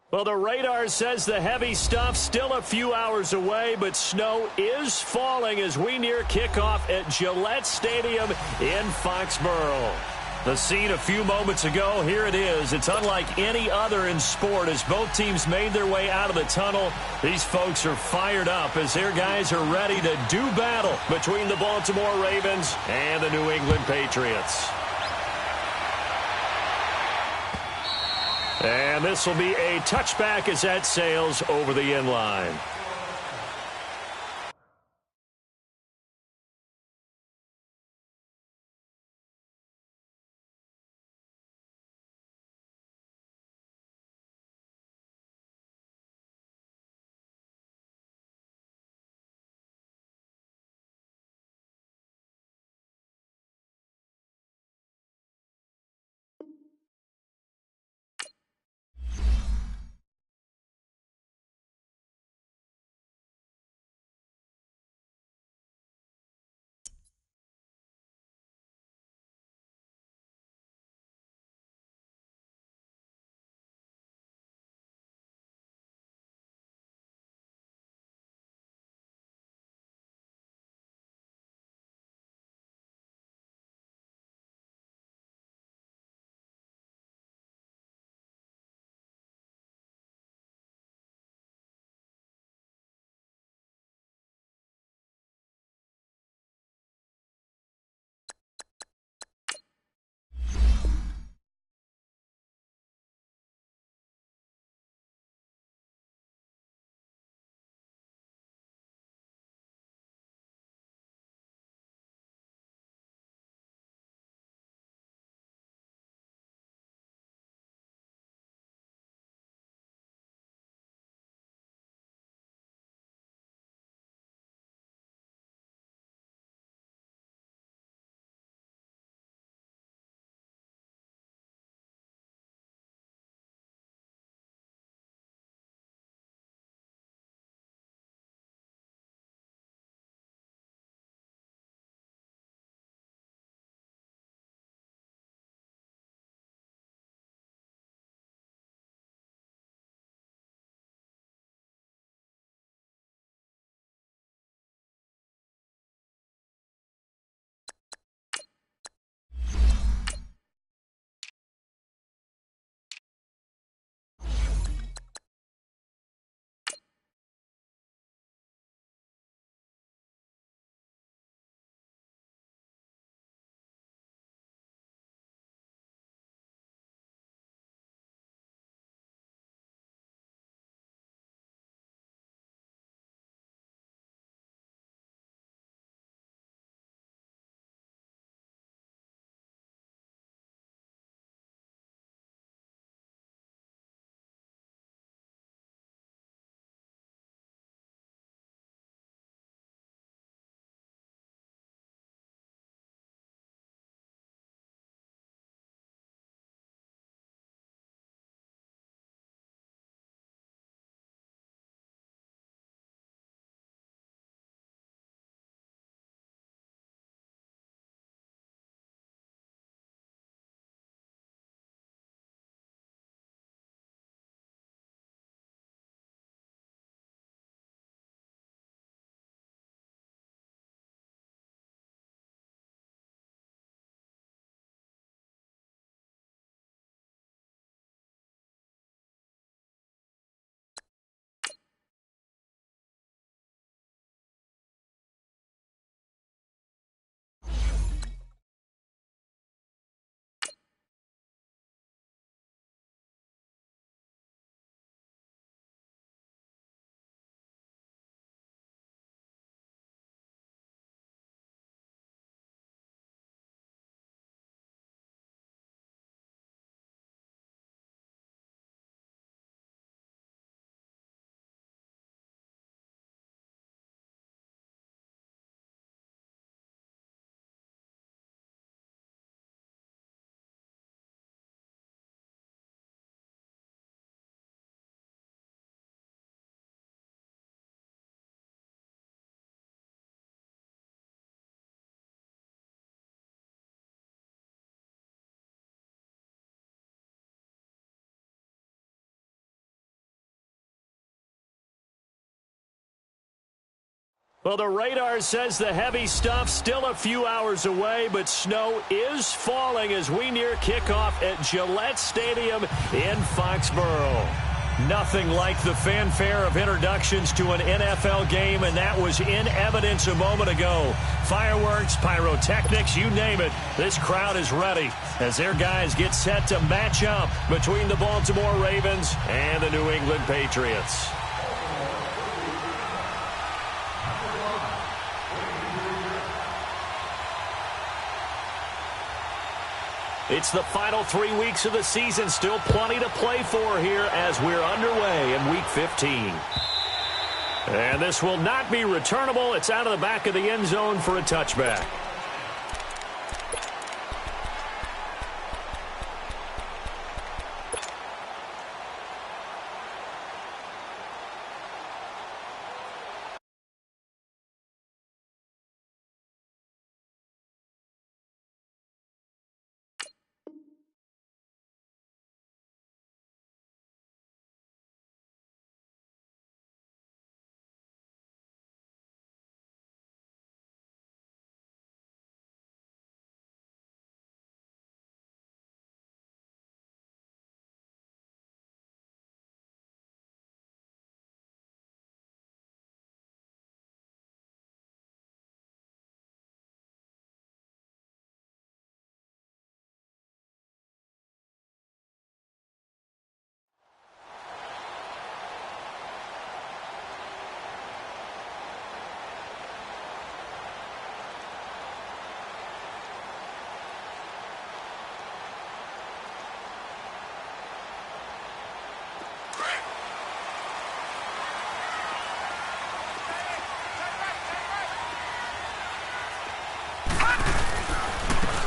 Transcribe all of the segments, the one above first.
Well, the radar says the heavy stuff still a few hours away, but snow is falling as we near kickoff at Gillette Stadium in Foxborough. The scene a few moments ago, here it is. It's unlike any other in sport as both teams made their way out of the tunnel. These folks are fired up as their guys are ready to do battle between the Baltimore Ravens and the New England Patriots. And this will be a touchback as that sails over the end line. Well, the radar says the heavy stuff still a few hours away, but snow is falling as we near kickoff at Gillette Stadium in Foxborough. Nothing like the fanfare of introductions to an NFL game, and that was in evidence a moment ago. Fireworks, pyrotechnics, you name it. This crowd is ready as their guys get set to match up between the Baltimore Ravens and the New England Patriots. It's the final 3 weeks of the season. Still plenty to play for here as we're underway in Week 15. And this will not be returnable. It's out of the back of the end zone for a touchback.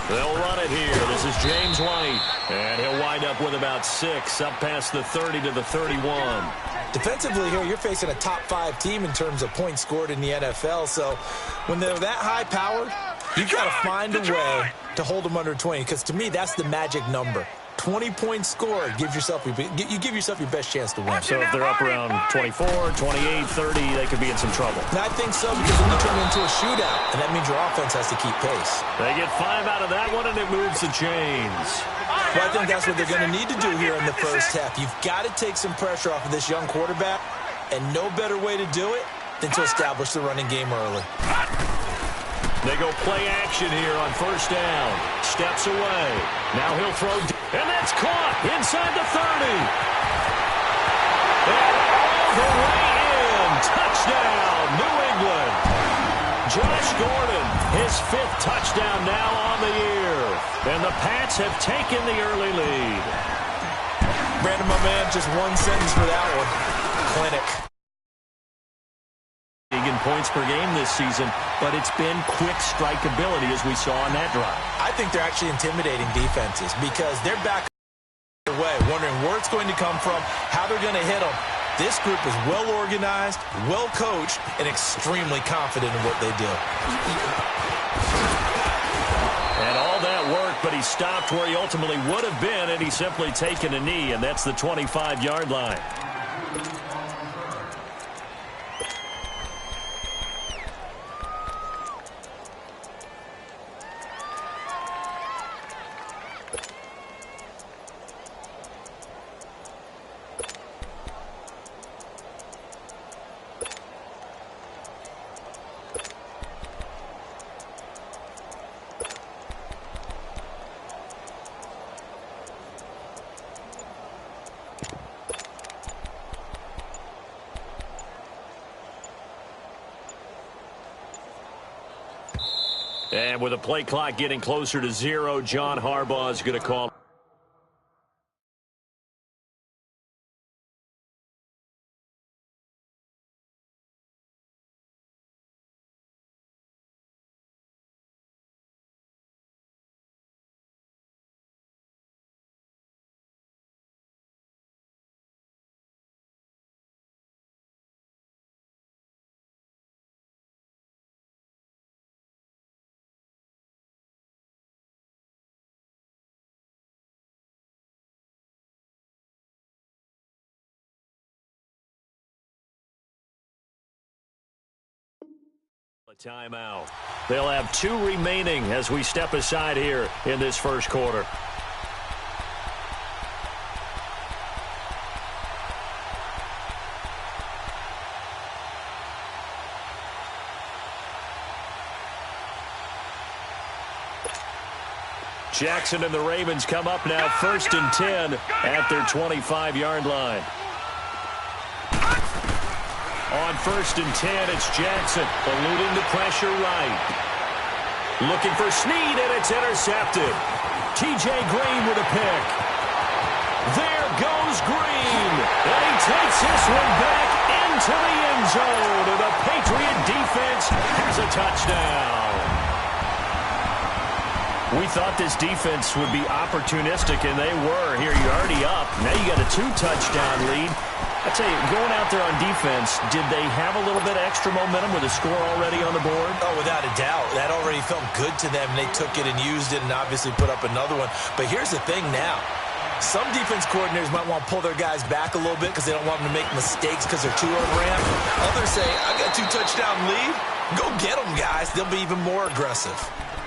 They'll run it here. This is James White. And he'll wind up with about 6, up past the 30 to the 31. Defensively here, you're facing a top-5 team in terms of points scored in the NFL. So when they're that high-powered, you've got to find a way to hold them under 20. Because to me, that's the magic number. 20 points scored, you give yourself your best chance to win. So if they're up around 24, 28, 30, they could be in some trouble. And I think so, because then you turn it into a shootout, and that means your offense has to keep pace. They get 5 out of that one, and it moves the chains. Well, I think that's what they're going to need to do here in the first half. You've got to take some pressure off of this young quarterback, and no better way to do it than to establish the running game early. They go play action here on first down. Steps away. Now he'll throw, and that's caught inside the 30. And all the way in. Touchdown, New England. Josh Gordon, his 5th touchdown now on the year. And the Pats have taken the early lead. Brandon, my man, just one sentence for that one. Clinic. In points per game this season, but it's been quick strikeability as we saw on that drive. I think they're actually intimidating defenses because they're back away, wondering where it's going to come from, how they're going to hit them. This group is well organized, well coached, and extremely confident in what they do. And all that worked, but he stopped where he ultimately would have been, and he's simply taken a knee, and that's the 25-yard line. And with the play clock getting closer to 0, John Harbaugh is going to call Timeout. They'll have 2 remaining as we step aside here in this first quarter. Jackson and the Ravens come up now 1st and 10 at their 25-yard line. On 1st and 10, it's Jackson, eluding the pressure right. Looking for Snead, and it's intercepted. T.J. Green with a pick. There goes Green, and he takes this one back into the end zone, and the Patriot defense has a touchdown. We thought this defense would be opportunistic, and they were. Here, you're already up. Now you got a 2-touchdown lead. I tell you, going out there on defense, did they have a little bit of extra momentum with a score already on the board? Oh, without a doubt. That already felt good to them. They took it and used it and obviously put up another one. But here's the thing now. Some defense coordinators might want to pull their guys back a little bit because they don't want them to make mistakes because they're too overramped. Others say, I got a 2-touchdown lead. Go get them, guys. They'll be even more aggressive.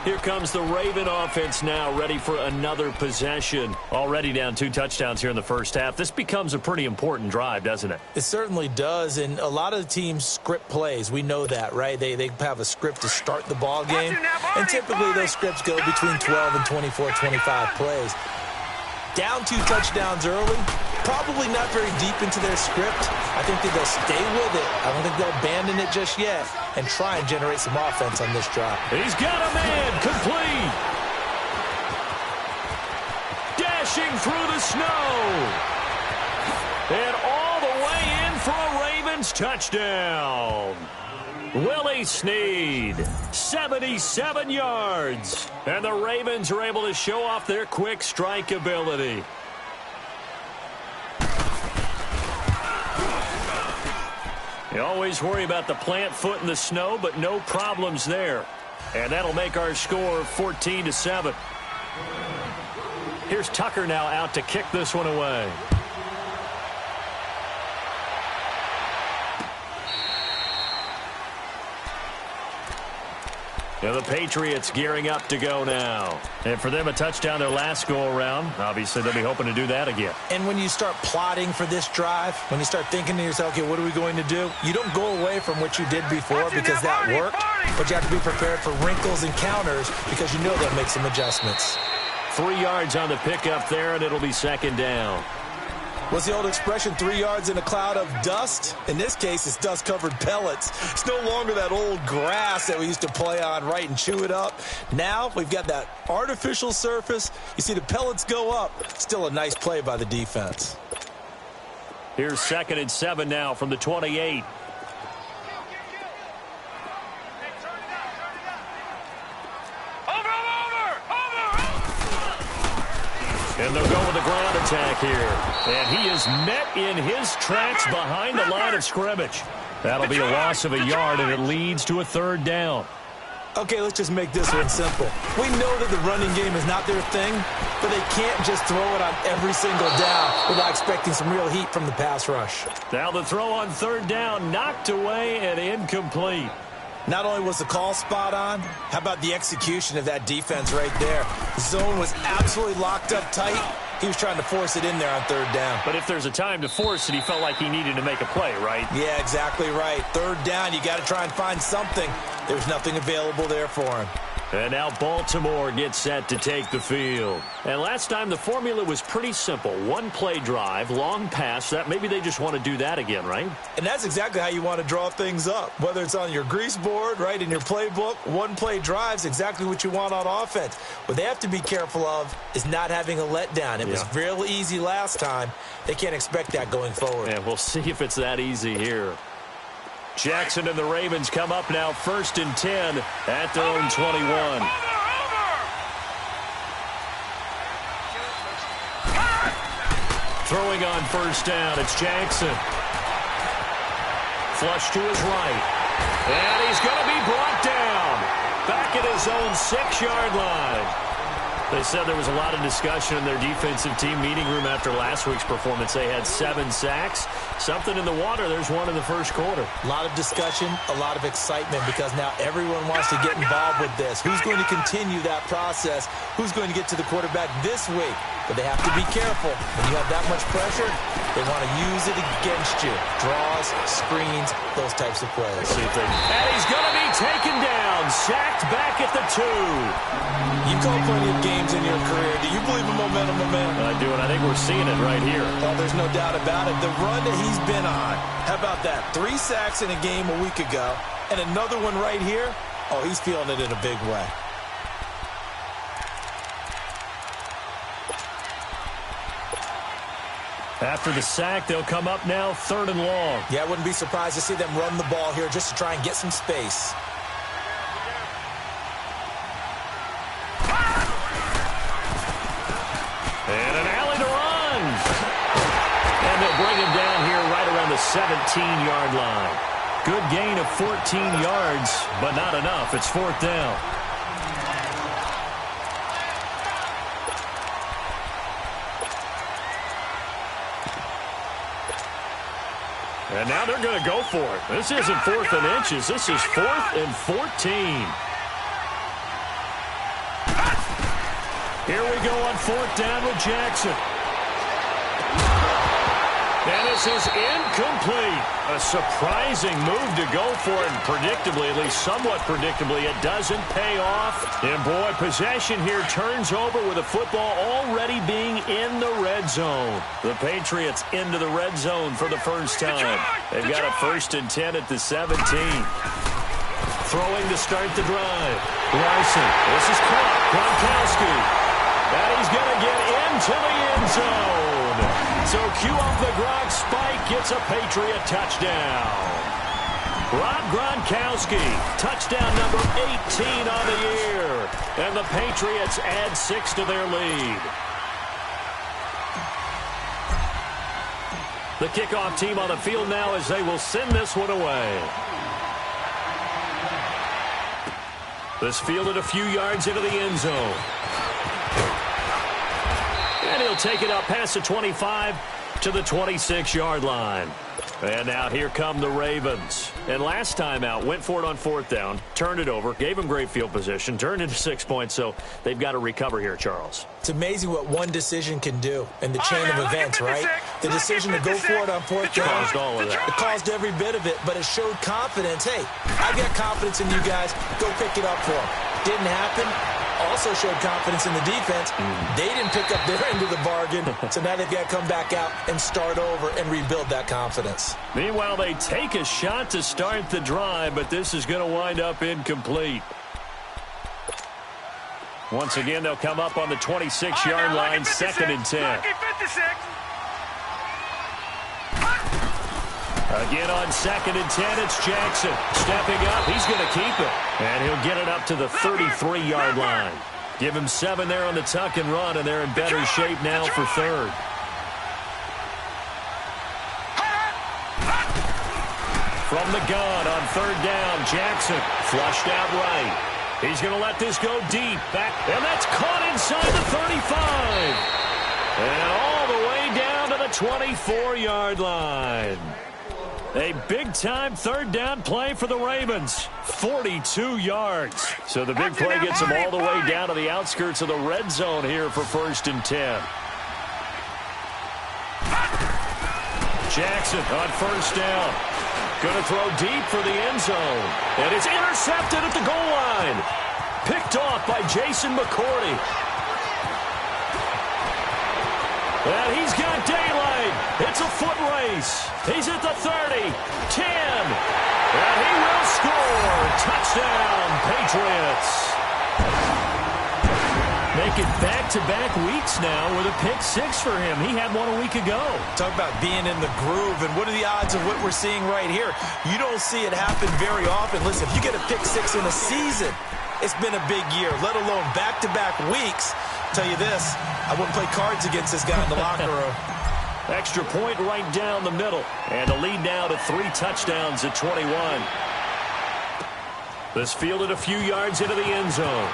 Here comes the Raven offense now, ready for another possession. Already down 2 touchdowns here in the first half. This becomes a pretty important drive, doesn't it? It certainly does, and a lot of the teams script plays. We know that, right? They have a script to start the ball game, and typically those scripts go between 12 and 24, 25 plays. Down 2 touchdowns early, probably not very deep into their script. I think that they'll stay with it. I don't think they'll abandon it just yet and try and generate some offense on this drive. He's got a man complete. Dashing through the snow. And all the way in for a Ravens touchdown. Willie Snead, 77 yards. And the Ravens are able to show off their quick strike ability. You always worry about the plant foot in the snow, but no problems there. And that'll make our score 14-7. Here's Tucker now out to kick this one away. Now the Patriots gearing up to go now. And for them, a touchdown their last go-around. Obviously, they'll be hoping to do that again. And when you start plotting for this drive, when you start thinking to yourself, okay, what are we going to do? You don't go away from what you did before because that worked. But you have to be prepared for wrinkles and counters because you know they'll make some adjustments. 3 yards on the pickup there, and it'll be 2nd down. What's the old expression, 3 yards in a cloud of dust? In this case, it's dust-covered pellets. It's no longer that old grass that we used to play on, right, and chew it up. Now we've got that artificial surface. You see the pellets go up. Still a nice play by the defense. Here's 2nd and 7 now from the 28. And they'll go with the ground attack here. And he is met in his tracks behind the line of scrimmage. That'll be a loss of a yard, and it leads to a 3rd down. Okay, let's just make this one simple. We know that the running game is not their thing, but they can't just throw it on every single down without expecting some real heat from the pass rush. Now the throw on 3rd down, knocked away and incomplete. Not only was the call spot on, how about the execution of that defense right there? The zone was absolutely locked up tight. He was trying to force it in there on 3rd down. But if there's a time to force it, he felt like he needed to make a play, right? Yeah, exactly right. 3rd down, you got to try and find something. There's nothing available there for him. And now Baltimore gets set to take the field. And last time the formula was pretty simple. 1-play drive, long pass. That maybe they just want to do that again, right? And that's exactly how you want to draw things up. Whether it's on your grease board, right, in your playbook, 1-play drive's exactly what you want on offense. What they have to be careful of is not having a letdown. It was real easy last time. They can't expect that going forward. And we'll see if it's that easy here. Jackson and the Ravens come up now 1st and 10 at their own 21. Throwing on 1st down, it's Jackson. Flush to his right. And he's going to be brought down. Back at his own 6-yard line. They said there was a lot of discussion in their defensive team meeting room after last week's performance. They had 7 sacks. Something in the water. There's one in the first quarter. A lot of discussion, a lot of excitement, because now everyone wants to get involved with this. Who's going to continue that process? Who's going to get to the quarterback this week? But they have to be careful. When you have that much pressure, they want to use it against you. Draws, screens, those types of plays. And he's going to be taken down. Sacked back at the 2. You've called plenty of games in your career. Do you believe in momentum, my man? I do, and I think we're seeing it right here. Oh, there's no doubt about it. The run that he's been on. How about that? 3 sacks in a game a week ago, and another one right here. Oh, he's feeling it in a big way. After the sack, they'll come up now 3rd and long. Yeah, I wouldn't be surprised to see them run the ball here just to try and get some space. And an alley to run. And they'll bring him down here right around the 17-yard line. Good gain of 14 yards, but not enough. It's 4th down. And now they're going to go for it. This isn't 4th and inches. This is 4th and 14. Here we go on 4th down with Jackson. And this is incomplete. A surprising move to go for it. And predictably, at least somewhat predictably, it doesn't pay off. And boy, possession here turns over with the football already being in the red zone. The Patriots into the red zone for the first time. They've got a 1st and 10 at the 17. Throwing to start the drive. Larson. This is caught. Gronkowski. And he's going to get into the end zone. So cue up the Gronk spike. Gets a Patriot touchdown. Rob Gronkowski, touchdown number 18 on the year. And the Patriots add 6 to their lead. The kickoff team on the field now as they will send this one away. This fielded a few yards into the end zone. And he'll take it up past the 25 to the 26-yard line. And now here come the Ravens. And last time out, went for it on 4th down, turned it over, gave them great field position, turned into 6 points, so they've got to recover here, Charles. It's amazing what one decision can do in the chain of events, right? The decision to go for it on 4th down, Caused all of that. It caused every bit of it, but it showed confidence. Hey, I've got confidence in you guys. Go pick it up for them. Didn't happen. Also showed confidence in the defense. They didn't pick up their end of the bargain, so now they've got to come back out and start over and rebuild that confidence. Meanwhile, they take a shot to start the drive, but this is going to wind up incomplete. Once again, they'll come up on the 26-yard line, 2nd and 10. Again on 2nd and 10, it's Jackson. Stepping up, he's going to keep it. And he'll get it up to the 33-yard line. Give him 7 there on the tuck and run, and they're in better shape now for 3rd. From the gun on 3rd down, Jackson flushed out right. He's going to let this go deep. Back, and that's caught inside the 35. And all the way down to the 24-yard line. A big-time 3rd down play for the Ravens. 42 yards. So the big play gets them all the way down to the outskirts of the red zone here for 1st and 10. Jackson on 1st down. Going to throw deep for the end zone. And it's intercepted at the goal line. Picked off by Jason McCourty. And he's got daylight. It's a foot race. He's at the 30, 10, and he will score. Touchdown, Patriots. Make it back-to-back weeks now with a pick 6 for him. He had one a week ago. Talk about being in the groove, and what are the odds of what we're seeing right here? You don't see it happen very often. Listen, if you get a pick 6 in a season, it's been a big year, let alone back-to-back weeks. Tell you this, I wouldn't play cards against this guy in the locker room. Extra point right down the middle. And a lead now to 3 touchdowns at 21. This fielded a few yards into the end zone.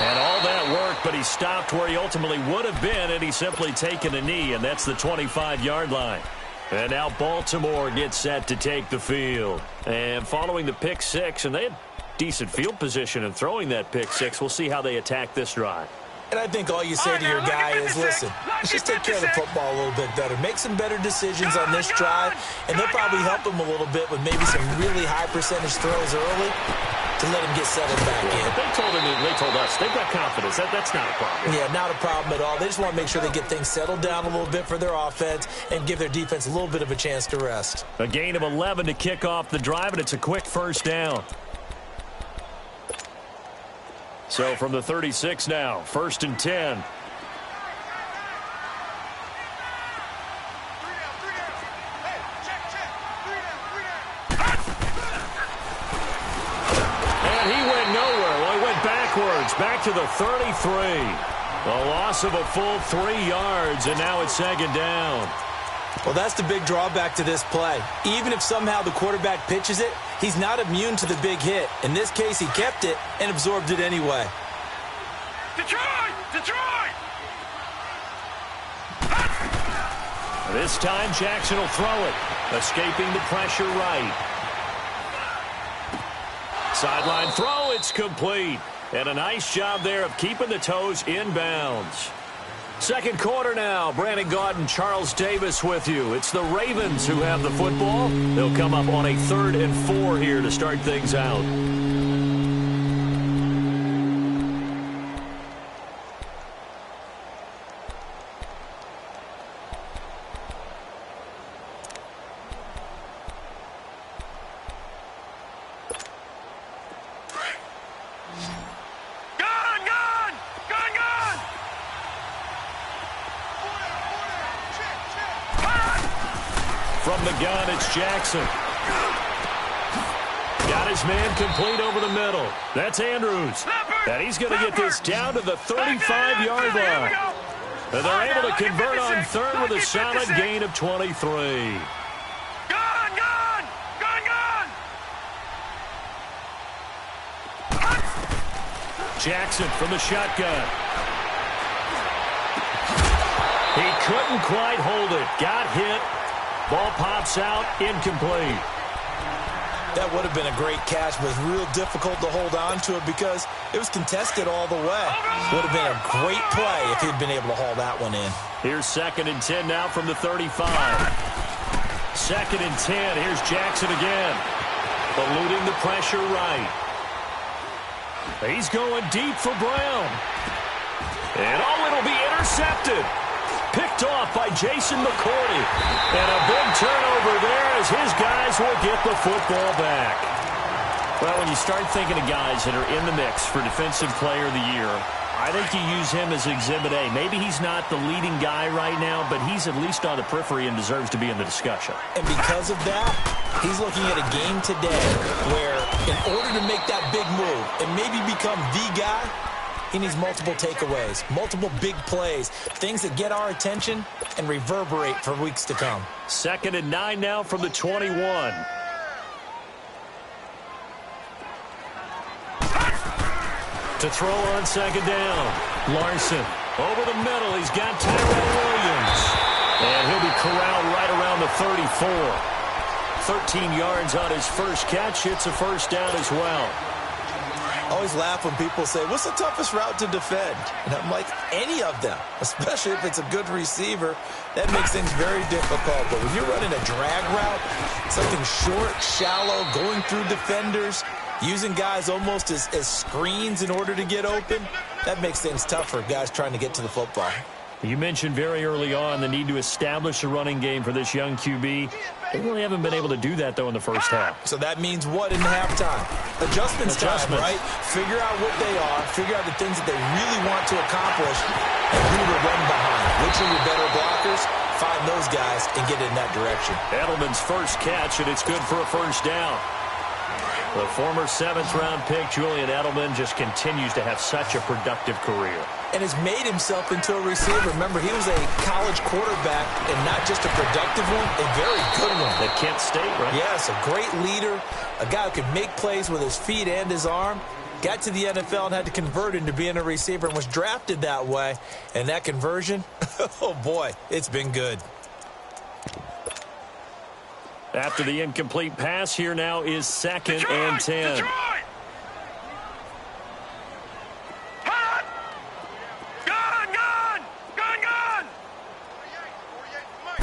And all that work, but he stopped where he ultimately would have been had he simply taken a knee, and that's the 25-yard line. And now Baltimore gets set to take the field. And following the pick six, and they had decent field position in throwing that pick six, we'll see how they attack this drive. And I think all you say to your guy is, listen, let's just take care of the football a little bit better. Make some better decisions on this drive, and they'll probably help him a little bit with maybe some really high percentage throws early to let him get settled back in. They told us they've got confidence. That's not a problem. Yeah, not a problem at all. They just want to make sure they get things settled down a little bit for their offense and give their defense a little bit of a chance to rest. A gain of 11 to kick off the drive, and it's a quick first down. So from the 36 now, 1st and 10. And he went nowhere. Well, he went backwards, back to the 33. A loss of a full 3 yards, and now it's 2nd down. Well, that's the big drawback to this play. Even if somehow the quarterback pitches it, he's not immune to the big hit. In this case, he kept it and absorbed it anyway. Detroit! Detroit! This time, Jackson will throw it, escaping the pressure right. Sideline throw, it's complete. And a nice job there of keeping the toes inbounds. Second quarter now. Brandon Gaudin, Charles Davis with you. It's the Ravens who have the football. They'll come up on a 3rd and 4 here to start things out. From the gun, it's Jackson. Got his man complete over the middle. That's Andrews. And he's going to get this down to the 35-yard line. And they're able to convert on 3rd with a solid gain of 23. Jackson from the shotgun. He couldn't quite hold it. Got hit. Ball pops out, incomplete. That would have been a great catch, but it's real difficult to hold on to it because it was contested all the way. Would have been a great play if he'd been able to haul that one in. Here's 2nd and 10 now from the 35. 2nd and 10. Here's Jackson again. Eluding the pressure right. He's going deep for Brown. And it'll be intercepted. Picked off by Jason McCourty. And a big turnover there as his guys will get the football back. Well, when you start thinking of guys that are in the mix for Defensive Player of the Year, I think you use him as Exhibit A. Maybe he's not the leading guy right now, but he's at least on the periphery and deserves to be in the discussion. And because of that, he's looking at a game today where in order to make that big move and maybe become the guy, he needs multiple takeaways, multiple big plays, things that get our attention and reverberate for weeks to come. 2nd and 9 now from the 21. To throw on 2nd down. Larson over the middle. He's got Tyrell Williams. And he'll be corralled right around the 34. 13 yards on his first catch. It's a first down as well. I always laugh when people say, what's the toughest route to defend? And I'm like, any of them, especially if it's a good receiver. That makes things very difficult. But when you're running a drag route, something short, shallow, going through defenders, using guys almost as screens in order to get open, that makes things tough for guys trying to get to the football. You mentioned very early on the need to establish a running game for this young QB. They really haven't been able to do that, though, in the first half. So that means what in halftime? Adjustments time, right? Figure out what they are, figure out the things that they really want to accomplish, and who to run behind. Which are your better blockers? Find those guys and get in that direction. Edelman's first catch, and it's good for a first down. The former 7th-round pick, Julian Edelman, just continues to have such a productive career. And has made himself into a receiver. Remember, he was a college quarterback, and not just a productive one, a very good one. At Kent State, right? Yes, a great leader, a guy who can make plays with his feet and his arm. got to the NFL and had to convert into being a receiver and was drafted that way. And that conversion, oh boy, it's been good. After the incomplete pass, here now is 2nd and 10. Detroit! Hot! Gun!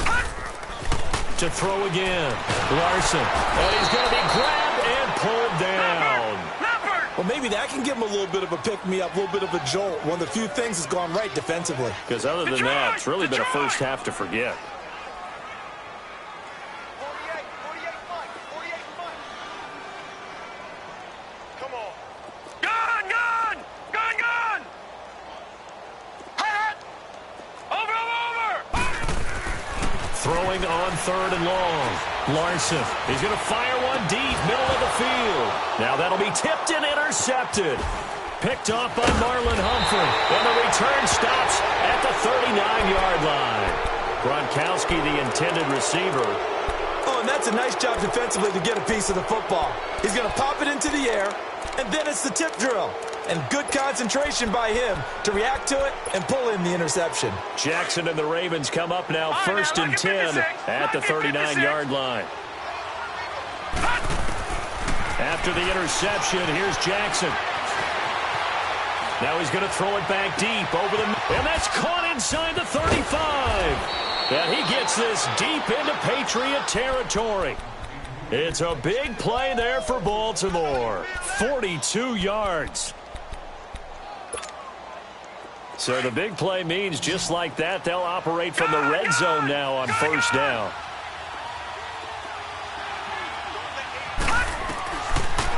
Hot! To throw again. Larson. And he's going to be grabbed and pulled down. Leopard! Well, maybe that can give him a little bit of a pick-me-up, a little bit of a jolt. One of the few things that's gone right defensively. Because other than that, it's really been a first half to forget. Throwing on 3rd and long. Larson. He's going to fire one deep, middle of the field. Now that'll be tipped and intercepted. Picked off by Marlon Humphrey. And the return stops at the 39-yard line. Gronkowski, the intended receiver. Oh, and that's a nice job defensively to get a piece of the football. He's going to pop it into the air, and then it's the tip drill. And good concentration by him to react to it and pull in the interception. Jackson and the Ravens come up now 1st and 10 at the 39-yard line. After the interception, here's Jackson. Now he's going to throw it back deep over the... And that's caught inside the 35. And he gets this deep into Patriot territory. It's a big play there for Baltimore. 42 yards. So the big play means just like that, they'll operate from the red zone now on 1st down.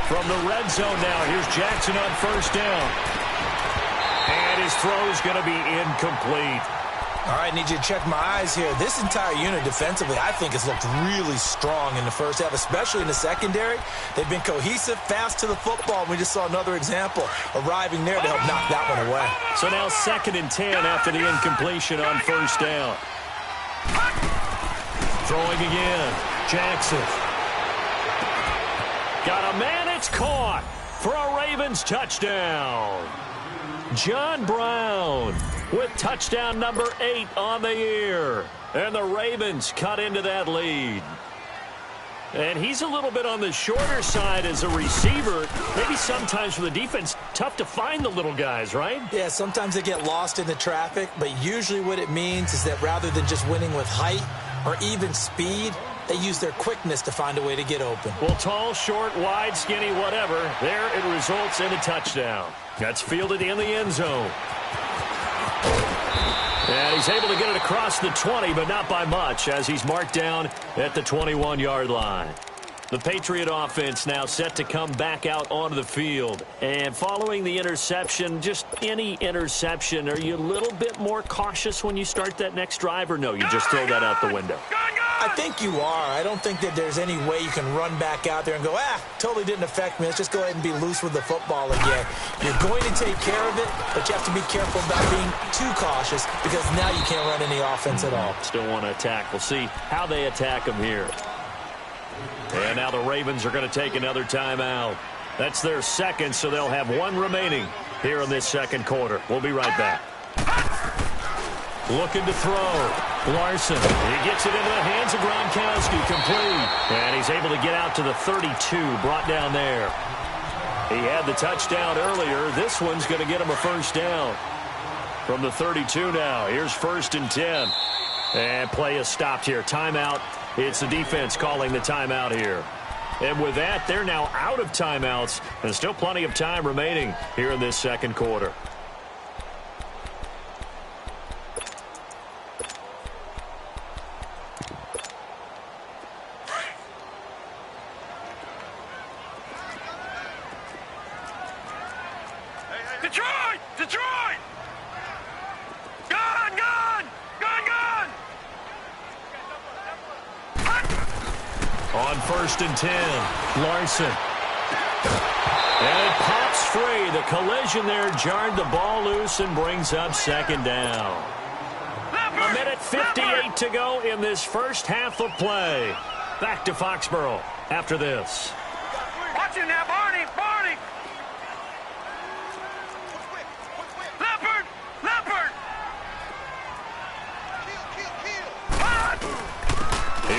From the red zone now, here's Jackson on 1st down. And his throw's going to be incomplete. All right, need you to check my eyes here. This entire unit defensively, I think, has looked really strong in the first half, especially in the secondary. They've been cohesive, fast to the football. We just saw another example arriving there to help knock that one away. So now 2nd and 10 after the incompletion on 1st down. Throwing again. Jackson. Got a man, it's caught for a Ravens touchdown. John Brown with touchdown number 8 on the year. And the Ravens cut into that lead. And he's a little bit on the shorter side as a receiver. Maybe sometimes for the defense, tough to find the little guys, right? Yeah, sometimes they get lost in the traffic, but usually what it means is that rather than just winning with height or even speed, they use their quickness to find a way to get open. Well, tall, short, wide, skinny, whatever, there it results in a touchdown. That's fielded in the end zone. And he's able to get it across the 20, but not by much, as he's marked down at the 21-yard line. The Patriot offense now set to come back out onto the field. And following the interception, just any interception, are you a little bit more cautious when you start that next drive, or no, you just throw that out the window? I think you are. I don't think that there's any way you can run back out there and go, totally didn't affect me. Let's just go ahead and be loose with the football again. You're going to take care of it, but you have to be careful about being too cautious because now you can't run any offense at all. Still want to attack. We'll see how they attack them here. And now the Ravens are going to take another timeout. That's their second, so they'll have one remaining here in this second quarter. We'll be right back. Looking to throw. Larson. He gets it into the hands of Gronkowski. Complete. And he's able to get out to the 32. Brought down there. He had the touchdown earlier. This one's going to get him a first down. From the 32 now. Here's 1st and 10. And play is stopped here. Timeout. It's the defense calling the timeout here. And with that, they're now out of timeouts. And still plenty of time remaining here in this second quarter. Detroit! Detroit! Gun! Gun! Gun! Gun! On 1st and 10, Larson. And it pops free. The collision there jarred the ball loose and brings up 2nd down. A minute 58 to go in this first half of play. Back to Foxborough after this. Watch it now, Barney! Barney!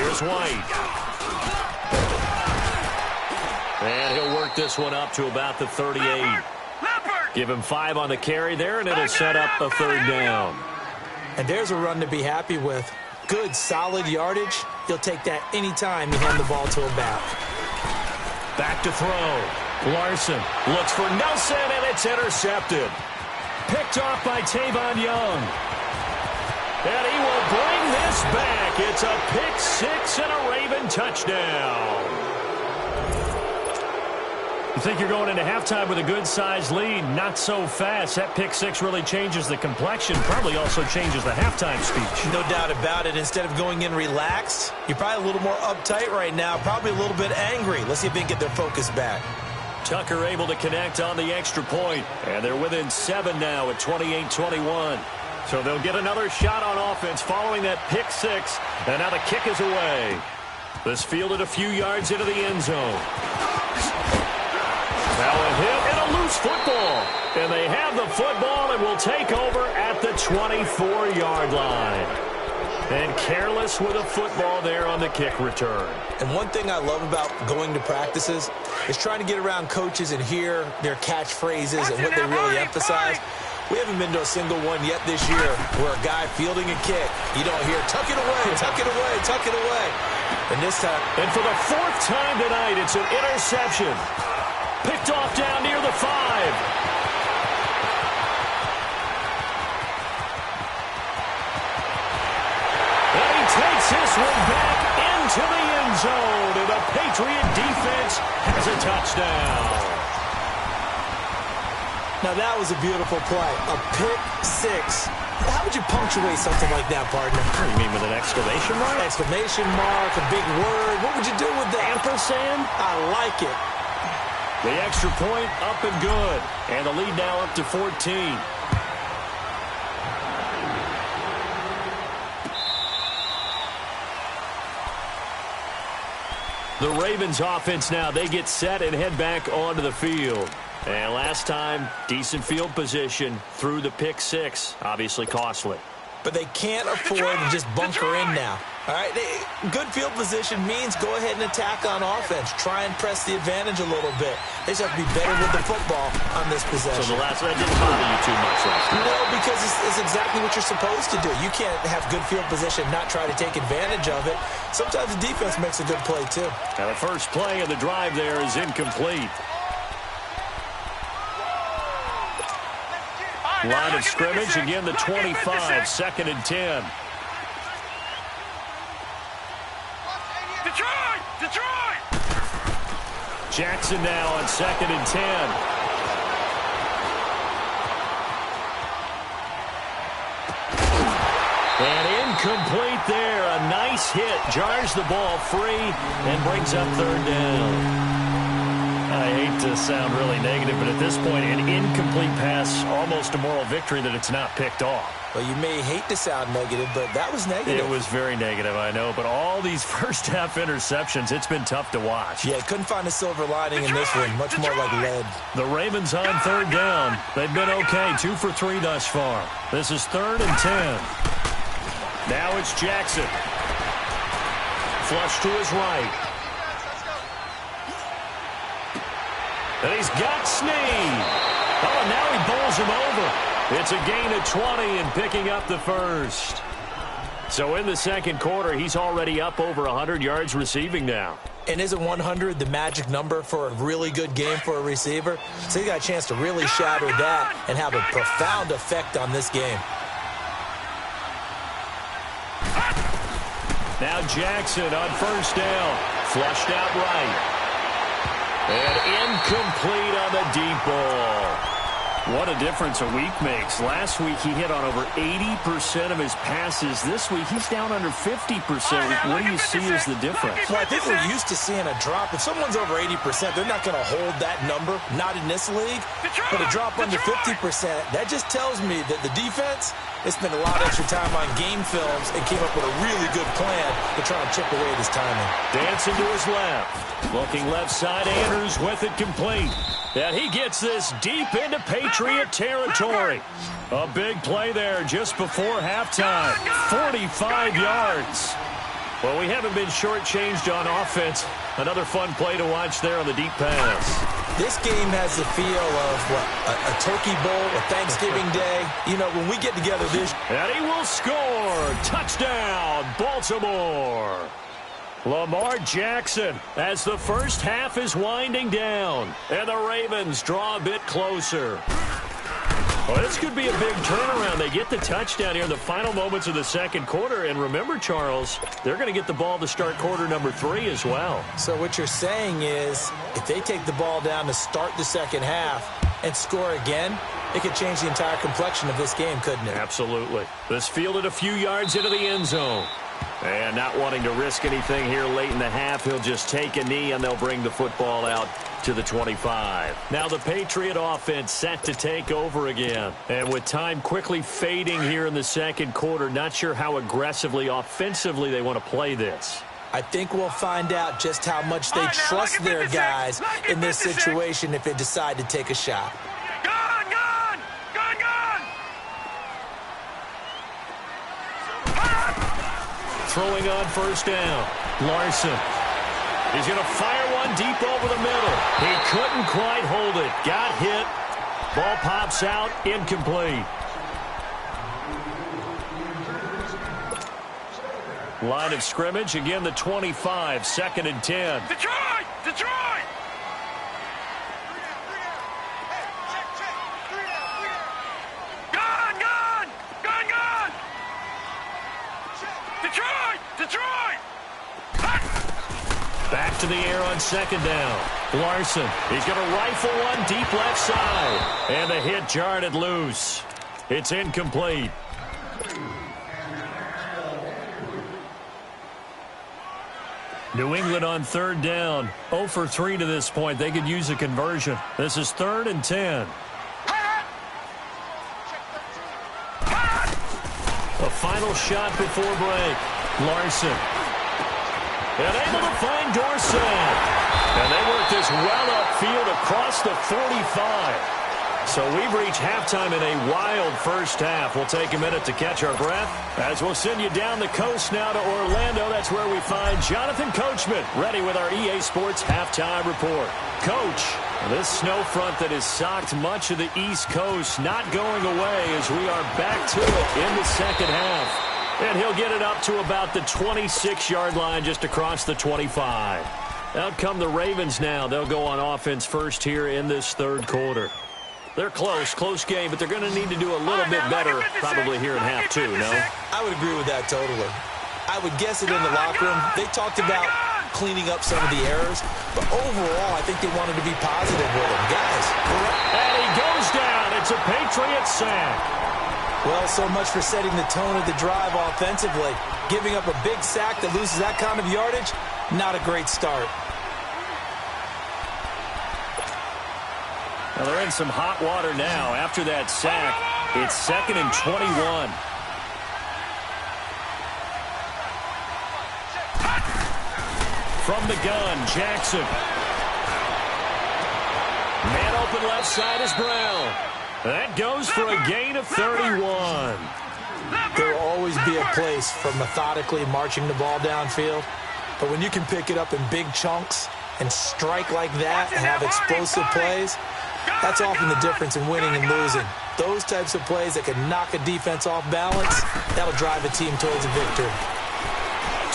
Here's White. And he'll work this one up to about the 38. Give him 5 on the carry there, and it'll set up a 3rd down. And there's a run to be happy with. Good, solid yardage. He'll take that anytime you hand the ball to him back. Back to throw. Larson looks for Nelson, and it's intercepted. Picked off by Tavon Young. And he will bring this back. It's a pick 6 and a Raven touchdown. You think you're going into halftime with a good-sized lead. Not so fast. That pick 6 really changes the complexion. Probably also changes the halftime speech. No doubt about it. Instead of going in relaxed, you're probably a little more uptight right now. Probably a little bit angry. Let's see if they can get their focus back. Tucker able to connect on the extra point. And they're within 7 now at 28-21. So they'll get another shot on offense following that pick 6. And now the kick is away. This fielded a few yards into the end zone. Now a hit and a loose football. And they have the football and will take over at the 24-yard line. And careless with a football there on the kick return. And one thing I love about going to practices is trying to get around coaches and hear their catchphrases and what they really emphasize. We haven't been to a single one yet this year where a guy fielding a kick, you don't hear, tuck it away, tuck it away, tuck it away. And this time. And for the 4th time tonight, it's an interception. Picked off down near the 5. And he takes this one back into the end zone. And the Patriot defense has a touchdown. Now that was a beautiful play. A pick 6. How would you punctuate something like that, partner? You mean with an exclamation mark? Exclamation mark, a big word. What would you do with that? Ampersand? I like it. The extra point up and good. And the lead now up to 14. The Ravens offense now, they get set and head back onto the field. And last time, decent field position through the pick 6. Obviously costly. But they can't afford to just bunker in now. All right, good field position means go ahead and attack on offense. Try and press the advantage a little bit. They just have to be better with the football on this possession. So the last one didn't bother you too much last time? No, because it's exactly what you're supposed to do. You can't have good field position, not try to take advantage of it. Sometimes the defense makes a good play, too. Now the first play of the drive there is incomplete. Line of scrimmage, again the 25, 2nd and 10. Detroit! Jackson now on 2nd and 10. And incomplete there. A nice hit. Jars the ball free and brings up 3rd down. I hate to sound really negative, but at this point, an incomplete pass, almost a moral victory that it's not picked off. Well, you may hate to sound negative, but that was negative. It was very negative, I know. But all these first-half interceptions, it's been tough to watch. Yeah, couldn't find a silver lining in this one. Much more like lead. The Ravens on 3rd down. They've been okay, 2 for 3 thus far. This is 3rd and 10. Now it's Jackson. Flush to his right. And he's got Snead. Oh, now he bowls him over. It's a gain of 20 and picking up the first. So in the second quarter, he's already up over 100 yards receiving now. And isn't 100 the magic number for a really good game for a receiver? So he got a chance to really shatter that and have a profound effect on this game. Now Jackson on 1st down. Flushed out right. And incomplete on the deep ball. What a difference a week makes. Last week he hit on over 80% of his passes. This week he's down under 50%. What do you see as the difference? Well, I think we're used to seeing a drop. If someone's over 80%, they're not going to hold that number, not in this league. But a drop under 50%, that just tells me that the defense, they spent a lot of extra time on game films and came up with a really good plan to try and chip away at his timing. Dancing to his left. Looking left side, Andrews with it complete. And he gets this deep into Patriot territory. A big play there just before halftime. 45 yards. Well, we haven't been shortchanged on offense. Another fun play to watch there on the deep pass. This game has the feel of, a turkey bowl, a Thanksgiving day. You know, when we get together this... And he will score. Touchdown, Baltimore. Lamar Jackson as the first half is winding down. And the Ravens draw a bit closer. Well, this could be a big turnaround. They get the touchdown here in the final moments of the second quarter. And remember, Charles, they're going to get the ball to start quarter number 3 as well. So what you're saying is if they take the ball down to start the second half and score again, it could change the entire complexion of this game, couldn't it? Absolutely. This fielded a few yards into the end zone. And not wanting to risk anything here late in the half, he'll just take a knee and they'll bring the football out to the 25. Now the Patriot offense set to take over again. And with time quickly fading here in the second quarter, not sure how aggressively, offensively they want to play this. I think we'll find out just how much they trust their guys in this situation if they decide to take a shot. Throwing on first down. Larson. He's going to fire one deep over the middle. He couldn't quite hold it. Got hit. Ball pops out. Incomplete. Line of scrimmage. Again, the 25. 2nd and 10. Detroit! Detroit! Detroit! Back to the air on 2nd down. Larson. He's going to rifle one deep left side. And the hit jarred it loose. It's incomplete. New England on 3rd down. 0 for 3 to this point. They could use a conversion. This is 3rd and 10. A final shot before break. Larson. And able to find Dorsett. And they work this well upfield across the 45. So we've reached halftime in a wild first half. We'll take a minute to catch our breath as we'll send you down the coast now to Orlando. That's where we find Jonathan Coachman ready with our EA Sports halftime report. Coach, this snow front that has socked much of the East Coast not going away as we are back to it in the second half. And he'll get it up to about the 26-yard line just across the 25. Out come the Ravens now. They'll go on offense first here in this third quarter. They're close game, but they're going to need to do a little bit better probably here in half 2, no? I would agree with that totally. I would guess it in the locker room. They talked about cleaning up some of the errors, but overall I think they wanted to be positive with them. Guys. And he goes down. It's a Patriot sack. Well, so much for setting the tone of the drive offensively. Giving up a big sack that loses that kind of yardage, not a great start. Well, they're in some hot water now. After that sack, it's 2nd and 21. From the gun, Jackson. Man open left side is Brown. That goes for a gain of 31. There will always be a place for methodically marching the ball downfield. But when you can pick it up in big chunks and strike like that and have explosive plays, that's often the difference in winning and losing. Those types of plays that can knock a defense off balance, that'll drive a team towards a victory.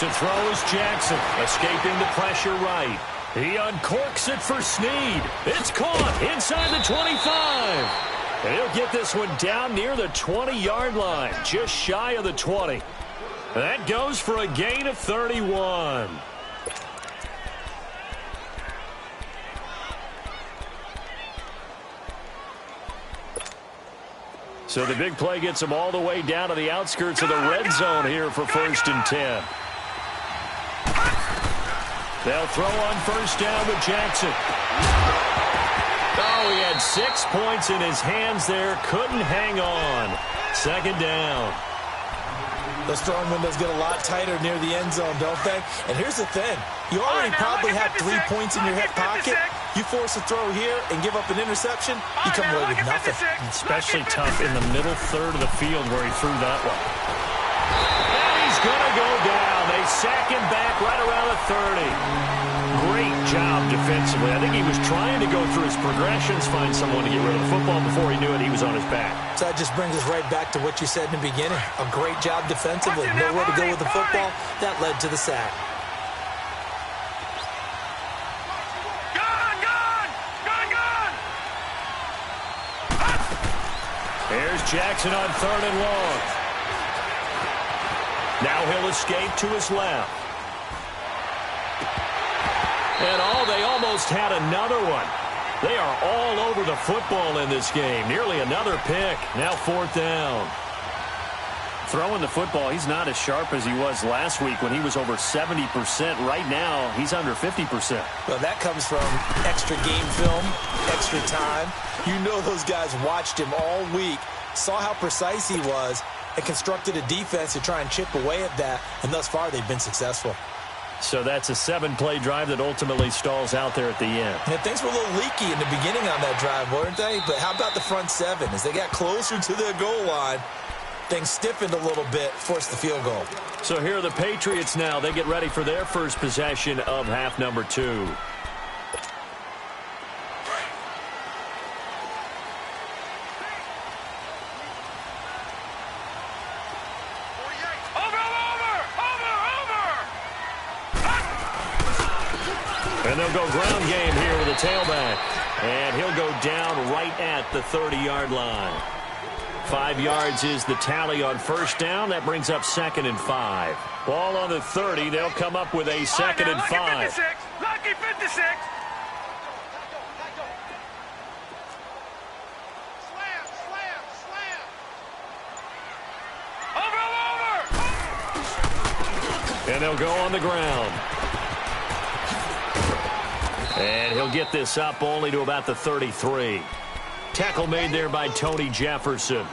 To throw is Jackson, escaping the pressure right. He uncorks it for Snead. It's caught inside the 25. And he'll get this one down near the 20-yard line, just shy of the 20. That goes for a gain of 31. So the big play gets them all the way down to the outskirts of the red zone here for 1st and 10. They'll throw on first down with Jackson. Oh, he had 6 points in his hands there. Couldn't hang on. 2nd down. Those throwing windows get a lot tighter near the end zone, don't they? And here's the thing. You already probably have 3 points in your hip pocket. You force a throw here and give up an interception, you come away with nothing. Especially tough in the middle third of the field where he threw that one. And he's going to go down. They they sack him back right around the 30. Great job defensively. I think he was trying to go through his progressions, find someone to get rid of the football. Before he knew it, he was on his back. So that just brings us right back to what you said in the beginning. A great job defensively. Nowhere to go with the football. That led to the sack. Here's Jackson on 3rd and long. Now he'll escape to his left. And they almost had another one. They are all over the football in this game. Nearly another pick. Now 4th down. Throwing the football, he's not as sharp as he was last week when he was over 70%. Right now, he's under 50%. Well, that comes from extra game film, extra time. You know those guys watched him all week, saw how precise he was, and constructed a defense to try and chip away at that. And thus far, they've been successful. So that's a 7-play drive that ultimately stalls out there at the end. And things were a little leaky in the beginning on that drive, weren't they? But how about the front 7? As they got closer to their goal line, things stiffened a little bit, forced the field goal. So here are the Patriots now. They get ready for their first possession of half number 2. And they'll go ground game here with a tailback. And he'll go down right at the 30-yard line. 5 yards is the tally on first down. That brings up 2nd and 5. Ball on the 30. They'll come up with a 2nd and 5. Lucky 56. Over. And they'll go on the ground. And he'll get this up only to about the 33. Tackle made there by Tony Jefferson.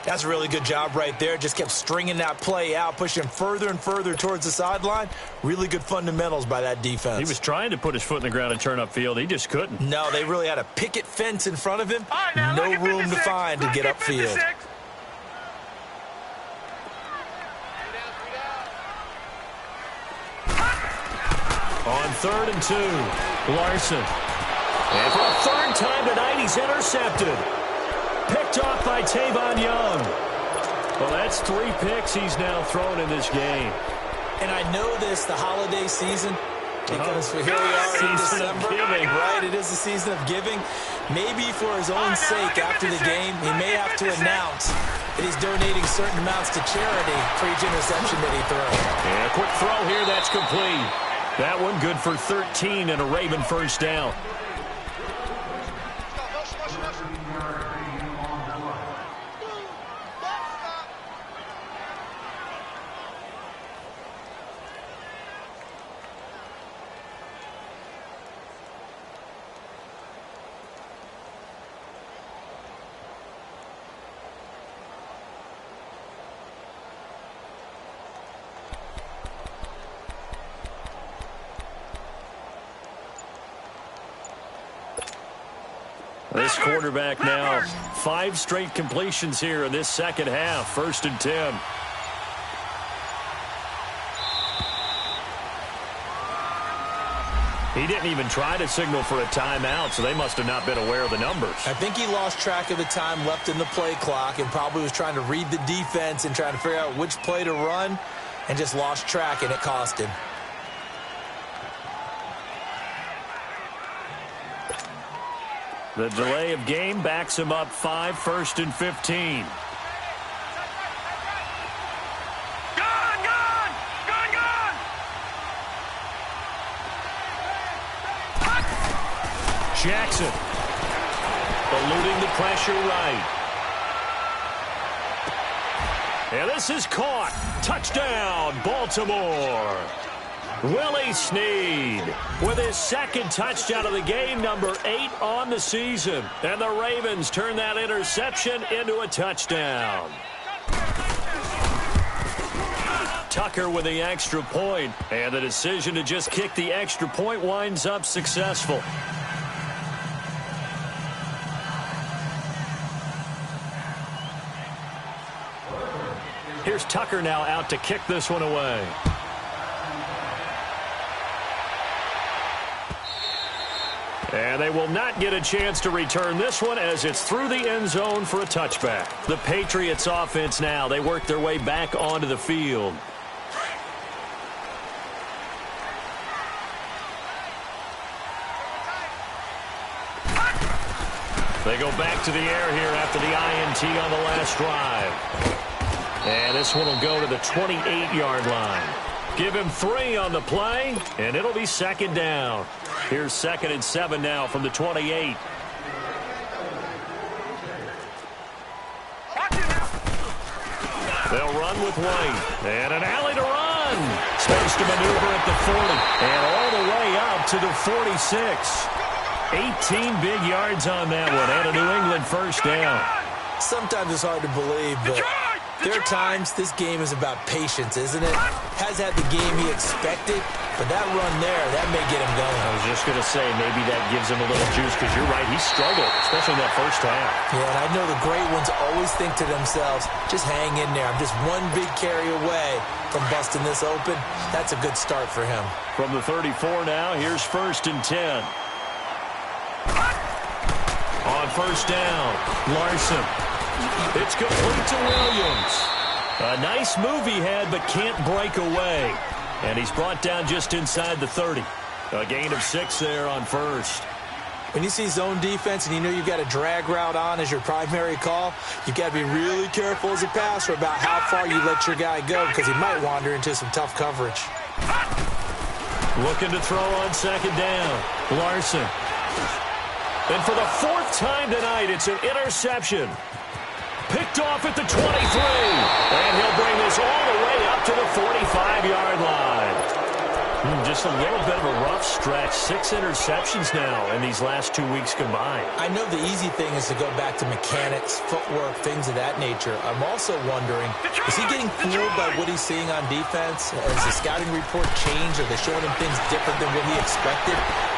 That's a really good job right there. Just kept stringing that play out, pushing further and further towards the sideline. Really good fundamentals by that defense. He was trying to put his foot in the ground and turn upfield. He just couldn't. No, they really had a picket fence in front of him. No room to find to get upfield. On 3rd and 2, Larson. And for a 3rd time tonight, he's intercepted. Picked off by Tavon Young. Well, that's 3 picks he's now thrown in this game. And I know this, the holiday season, because here we are in December, right? It is the season of giving. Maybe for his own sake, after the game, he may have to announce that he's donating certain amounts to charity for each interception that he throws. And a quick throw here, that's complete. That one good for 13 and a Raven first down. This quarterback now, 5 straight completions here in this second half. 1st and 10. He didn't even try to signal for a timeout, so they must have not been aware of the numbers. I think he lost track of the time left in the play clock and probably was trying to read the defense and trying to figure out which play to run and just lost track, and it cost him. The delay of game backs him up 5, 1st and 15. Jackson eluding the pressure right. And this is caught. Touchdown, Baltimore. Willie Snead with his 2nd touchdown of the game, number 8 on the season. And the Ravens turn that interception into a touchdown. Tucker with the extra point, and the decision to just kick the extra point winds up successful. Here's Tucker now out to kick this one away. And they will not get a chance to return this one as it's through the end zone for a touchback. The Patriots offense now, they work their way back onto the field. They go back to the air here after the INT on the last drive. And this one will go to the 28-yard line. Give him 3 on the play, and it'll be second down. Here's 2nd and 7 now from the 28. They'll run with White. And an alley to run. Space to maneuver at the 40. And all the way up to the 46. 18 big yards on that one. And a New England first down. Sometimes it's hard to believe, but there are times this game is about patience, isn't it? Has had the game he expected, but that run there, that may get him going. I was just going to say, maybe that gives him a little juice, because you're right, he struggled, especially in that first half. Yeah, and I know the great ones always think to themselves, just hang in there. I'm just one big carry away from busting this open. That's a good start for him. From the 34 now, here's 1st and 10. On first down, Larson. It's complete to Williams. A nice move he had, but can't break away. And he's brought down just inside the 30. A gain of 6 there on first. When you see zone defense and you know you've got a drag route on as your primary call, you've got to be really careful as a passer about how far you let your guy go, because he might wander into some tough coverage. Looking to throw on 2nd down. Larson. And for the 4th time tonight, it's an interception. Picked off at the 23. And he'll bring this all the way up to the 45-yard line. Just a little bit of a rough stretch. 6 interceptions now in these last 2 weeks combined. I know the easy thing is to go back to mechanics, footwork, things of that nature. I'm also wondering, is he getting fooled by what he's seeing on defense? Has the scouting report changed? Are they showing him things different than what he expected?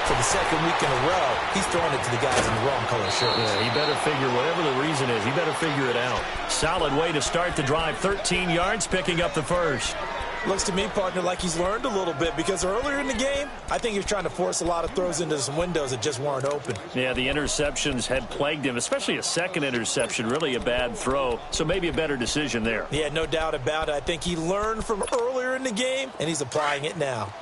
For the 2nd week in a row, he's throwing it to the guys in the wrong color shirts. Yeah, he better figure, whatever the reason is, he better figure it out. Solid way to start the drive. 13 yards, picking up the first. Looks to me, partner, like he's learned a little bit, because earlier in the game, I think he was trying to force a lot of throws into some windows that just weren't open. Yeah, the interceptions had plagued him, especially a 2nd interception, really a bad throw. So maybe a better decision there. Yeah, no doubt about it. I think he learned from earlier in the game, and he's applying it now.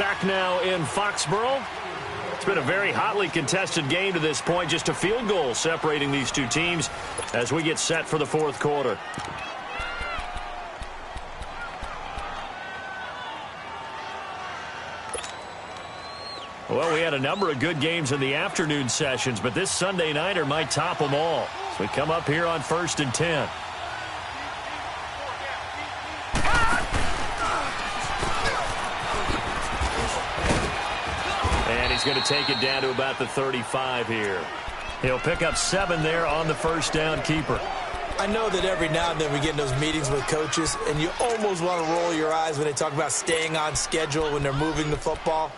Back now in Foxborough. It's been a very hotly contested game to this point. Just a field goal separating these two teams as we get set for the 4th quarter. Well, we had a number of good games in the afternoon sessions, but this Sunday nighter might top them all. So we come up here on 1st and 10. He's going to take it down to about the 35 here. He'll pick up 7 there on the first down keeper. I know that every now and then we get in those meetings with coaches, and you almost want to roll your eyes when they talk about staying on schedule when they're moving the football.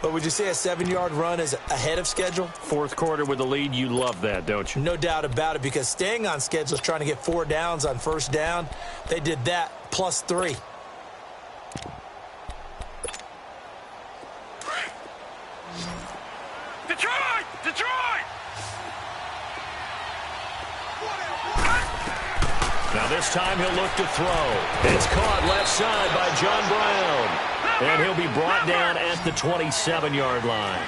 But would you say a 7-yard run is ahead of schedule? 4th quarter with the lead, you love that, don't you? No doubt about it, because staying on schedule is trying to get 4 downs on first down. They did that plus 3. Detroit! Now this time he'll look to throw. It's caught left side by John Brown. And he'll be brought down at the 27-yard line.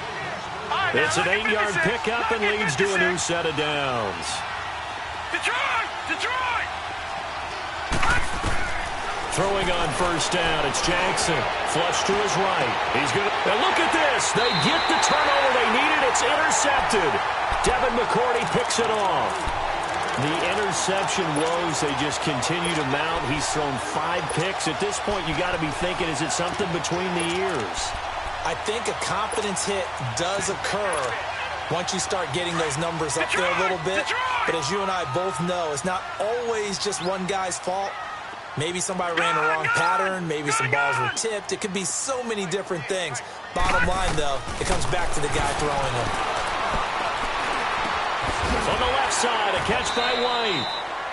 It's an 8-yard pickup and leads to a new set of downs. Detroit! Throwing on first down, it's Jackson. Flush to his right. He's going to... And look at this. They get the turnover they needed. It's intercepted. Devin McCourty picks it off. The interception woes, they just continue to mount. He's thrown 5 picks. At this point, you got to be thinking, is it something between the ears? I think a confidence hit does occur once you start getting those numbers up there a little bit. But as you and I both know, it's not always just one guy's fault. Maybe somebody ran the wrong pattern. Maybe some balls were tipped. It could be so many different things. Bottom line, though, it comes back to the guy throwing them. On the left side, a catch by White.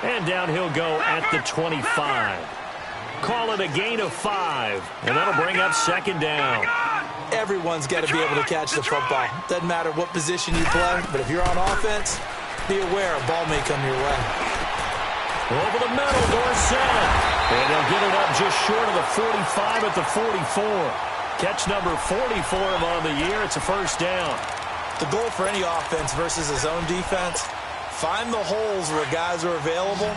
And down he'll go at the 25. Call it a gain of 5, and that'll bring up second down. Everyone's got to be able to catch the football. Doesn't matter what position you play, but if you're on offense, be aware a ball may come your way. Over the middle, Dorsett. And they'll get it up just short of the 45 at the 44. Catch number 40 for him on the year. It's a first down. The goal for any offense versus a zone defense, find the holes where guys are available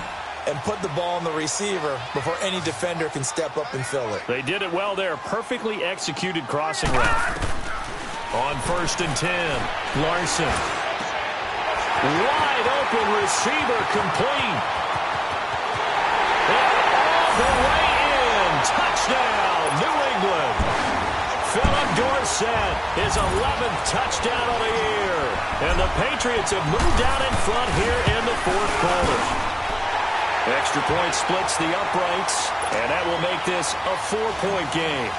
and put the ball on the receiver before any defender can step up and fill it. They did it well there. Perfectly executed crossing route. On 1st and 10, Larson. Wide open receiver complete. And all the way in. Touchdown, New England. Philip Dorsett, his 11th touchdown of the year. And the Patriots have moved out in front here in the fourth quarter. Extra point splits the uprights, and that will make this a 4-point game.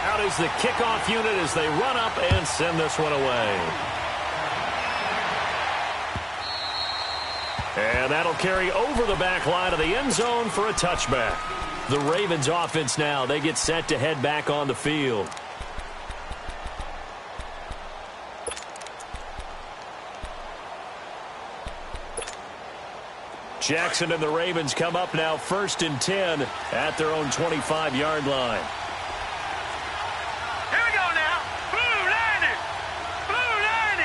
Out is the kickoff unit as they run up and send this one away. And that'll carry over the back line of the end zone for a touchback. The Ravens offense now, they get set to head back on the field. Jackson and the Ravens come up now 1st and 10 at their own 25-yard line. Here we go now. Blue 90. Blue 90.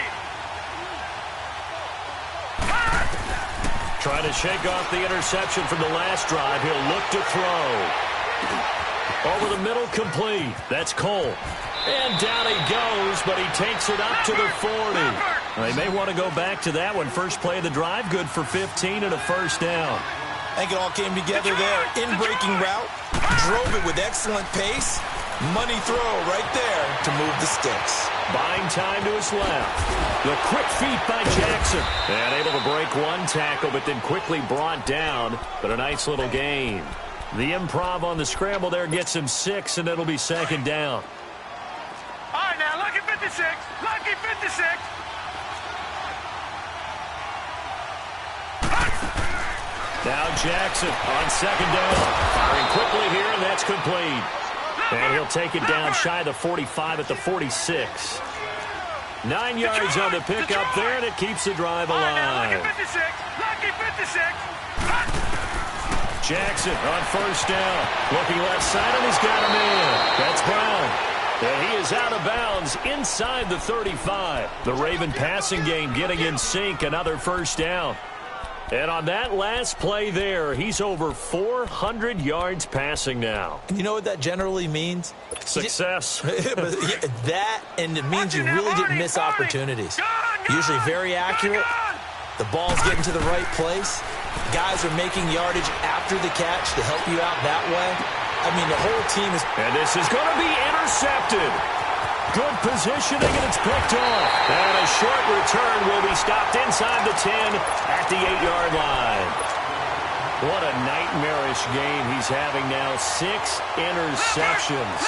Trying to shake off the interception from the last drive. He'll look to throw. Over the middle, complete. That's Cole. And down he goes, but he takes it up to the 40. They may want to go back to that one. First play of the drive, good for 15 and a first down. I think it all came together there. In-breaking route, drove it with excellent pace. Money throw right there to move the sticks. Buying time to his left. The quick feet by Jackson. And able to break one tackle, but then quickly brought down. But a nice little gain. The improv on the scramble there gets him 6, and it'll be second down. All right, now, lucky 56. Lucky 56. Now Jackson on second down. Firing quickly here, and that's complete. And he'll take it down shy of the 45 at the 46. 9 yards on the pickup there, and it keeps the drive alive. Lucky 56. Lucky 56. Jackson on first down. Looking left side, and he's got him in. That's Brown. And he is out of bounds inside the 35. The Raven passing game getting in sync. Another first down. And on that last play there, he's over 400 yards passing now. You know what that generally means? Success. That, and it means you really didn't miss opportunities. Usually very accurate. The ball's getting to the right place. Guys are making yardage after the catch to help you out that way. I mean, the whole team is... And this is going to be intercepted. Good positioning, and it's picked off. And a short return will be stopped inside the 10 at the 8-yard line. What a nightmarish game he's having now. 6 interceptions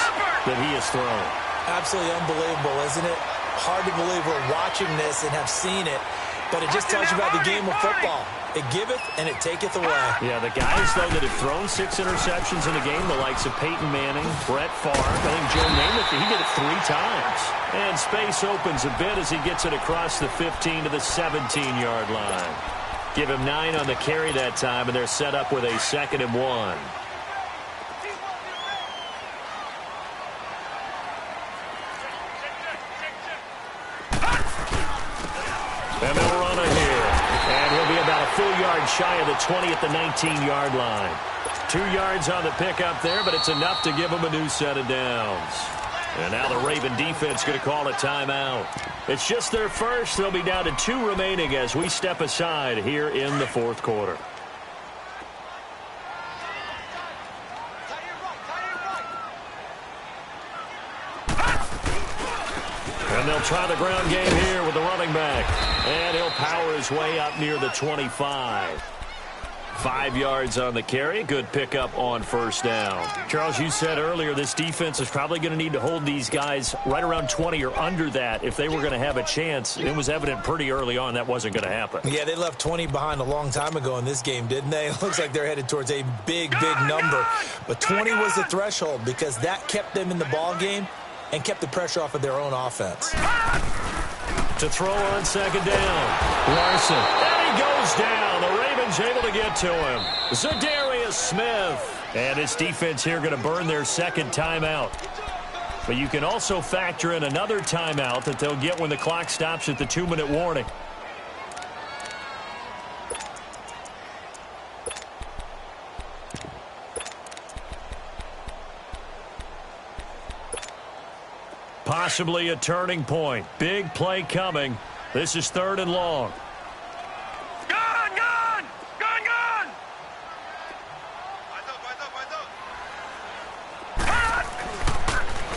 that he has thrown. Absolutely unbelievable, isn't it? Hard to believe we're watching this and have seen it, but it just tells you about the game of football. It giveth and it taketh away. Yeah, the guys, though, that have thrown 6 interceptions in a game, the likes of Peyton Manning, Brett Favre, I think Joe Namath, he did it 3 times. And space opens a bit as he gets it across the 15 to the 17-yard line. Give him 9 on the carry that time, and they're set up with a 2nd and 1. And they'll run it here. And he'll be about a full yard shy of the 20 at the 19-yard line. 2 yards on the pickup there, but it's enough to give him a new set of downs. And now the Raven defense going to call a timeout. It's just their first. They'll be down to 2 remaining as we step aside here in the fourth quarter. And they'll try the ground game here with the running back. And he'll power his way up near the 25. 5 yards on the carry. Good pickup on first down. Charles, you said earlier this defense is probably going to need to hold these guys right around 20 or under that if they were going to have a chance. It was evident pretty early on that wasn't going to happen. Yeah, they left 20 behind a long time ago in this game, didn't they? It looks like they're headed towards a big number. But 20 was the threshold because that kept them in the ball game and kept the pressure off of their own offense. To throw on second down. Larson. And he goes down. The Ravens able to get to him. Zadarius Smith. And his defense here going to burn their second timeout. But you can also factor in another timeout that they'll get when the clock stops at the 2-minute warning. Possibly a turning point. Big play coming. This is 3rd and long. Gone, gone! Gone, gone!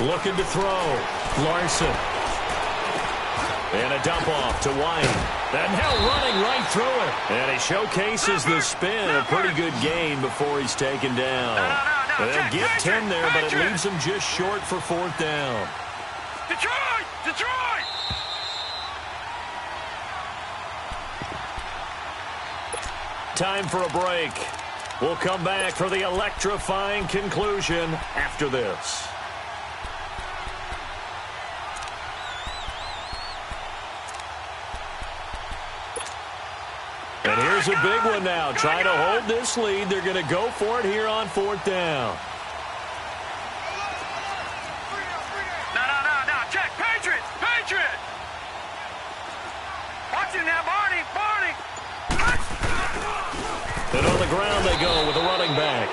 Looking to throw. Larson. And a dump off to White. And now running right through it. And he showcases the spin. A pretty good gain before he's taken down. They'll get 10 there, but it leaves him just short for 4th down. Detroit! Detroit! Time for a break. We'll come back for the electrifying conclusion after this. And here's a big one now. Trying to hold this lead. They're going to go for it here on 4th down. No. Check. Patriots! Patriots! Watch him now, Barney! Barney! And on the ground they go with a running back.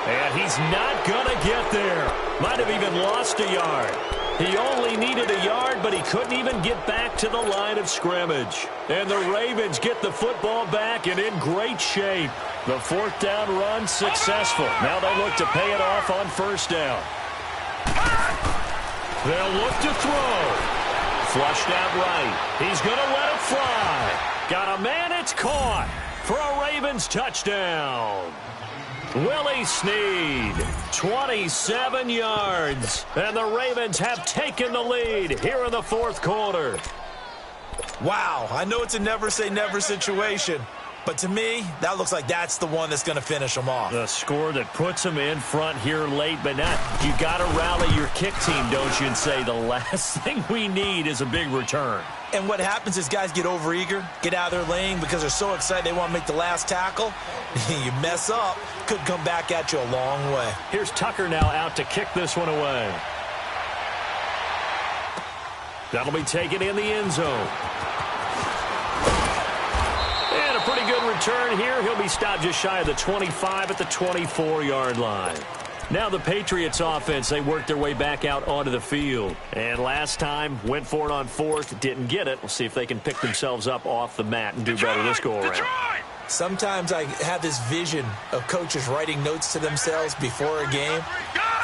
And he's not going to get there. Might have even lost a yard. He only needed a yard, but he couldn't even get back to the line of scrimmage. And the Ravens get the football back and in great shape. The 4th down run successful. Now they'll look to pay it off on 1st down. They'll look to throw. Flushed out right. He's going to let it fly. Got a man, it's caught for a Ravens touchdown. Willie Snead, 27 yards. And the Ravens have taken the lead here in the 4th quarter. Wow, I know it's a never-say-never situation, but to me, that looks like that's the one that's going to finish them off. The score that puts them in front here late, but not. You got to rally your kick team, don't you, and say the last thing we need is a big return. And what happens is guys get overeager, get out of their lane because they're so excited they want to make the last tackle. You mess up, could come back at you a long way. Here's Tucker now out to kick this one away. That'll be taken in the end zone. And a pretty good return here. He'll be stopped just shy of the 25 at the 24-yard line. Now the Patriots offense, they worked their way back out onto the field. And last time, went for it on 4th, didn't get it. We'll see if they can pick themselves up off the mat and do better this go-around. Sometimes I have this vision of coaches writing notes to themselves before a game.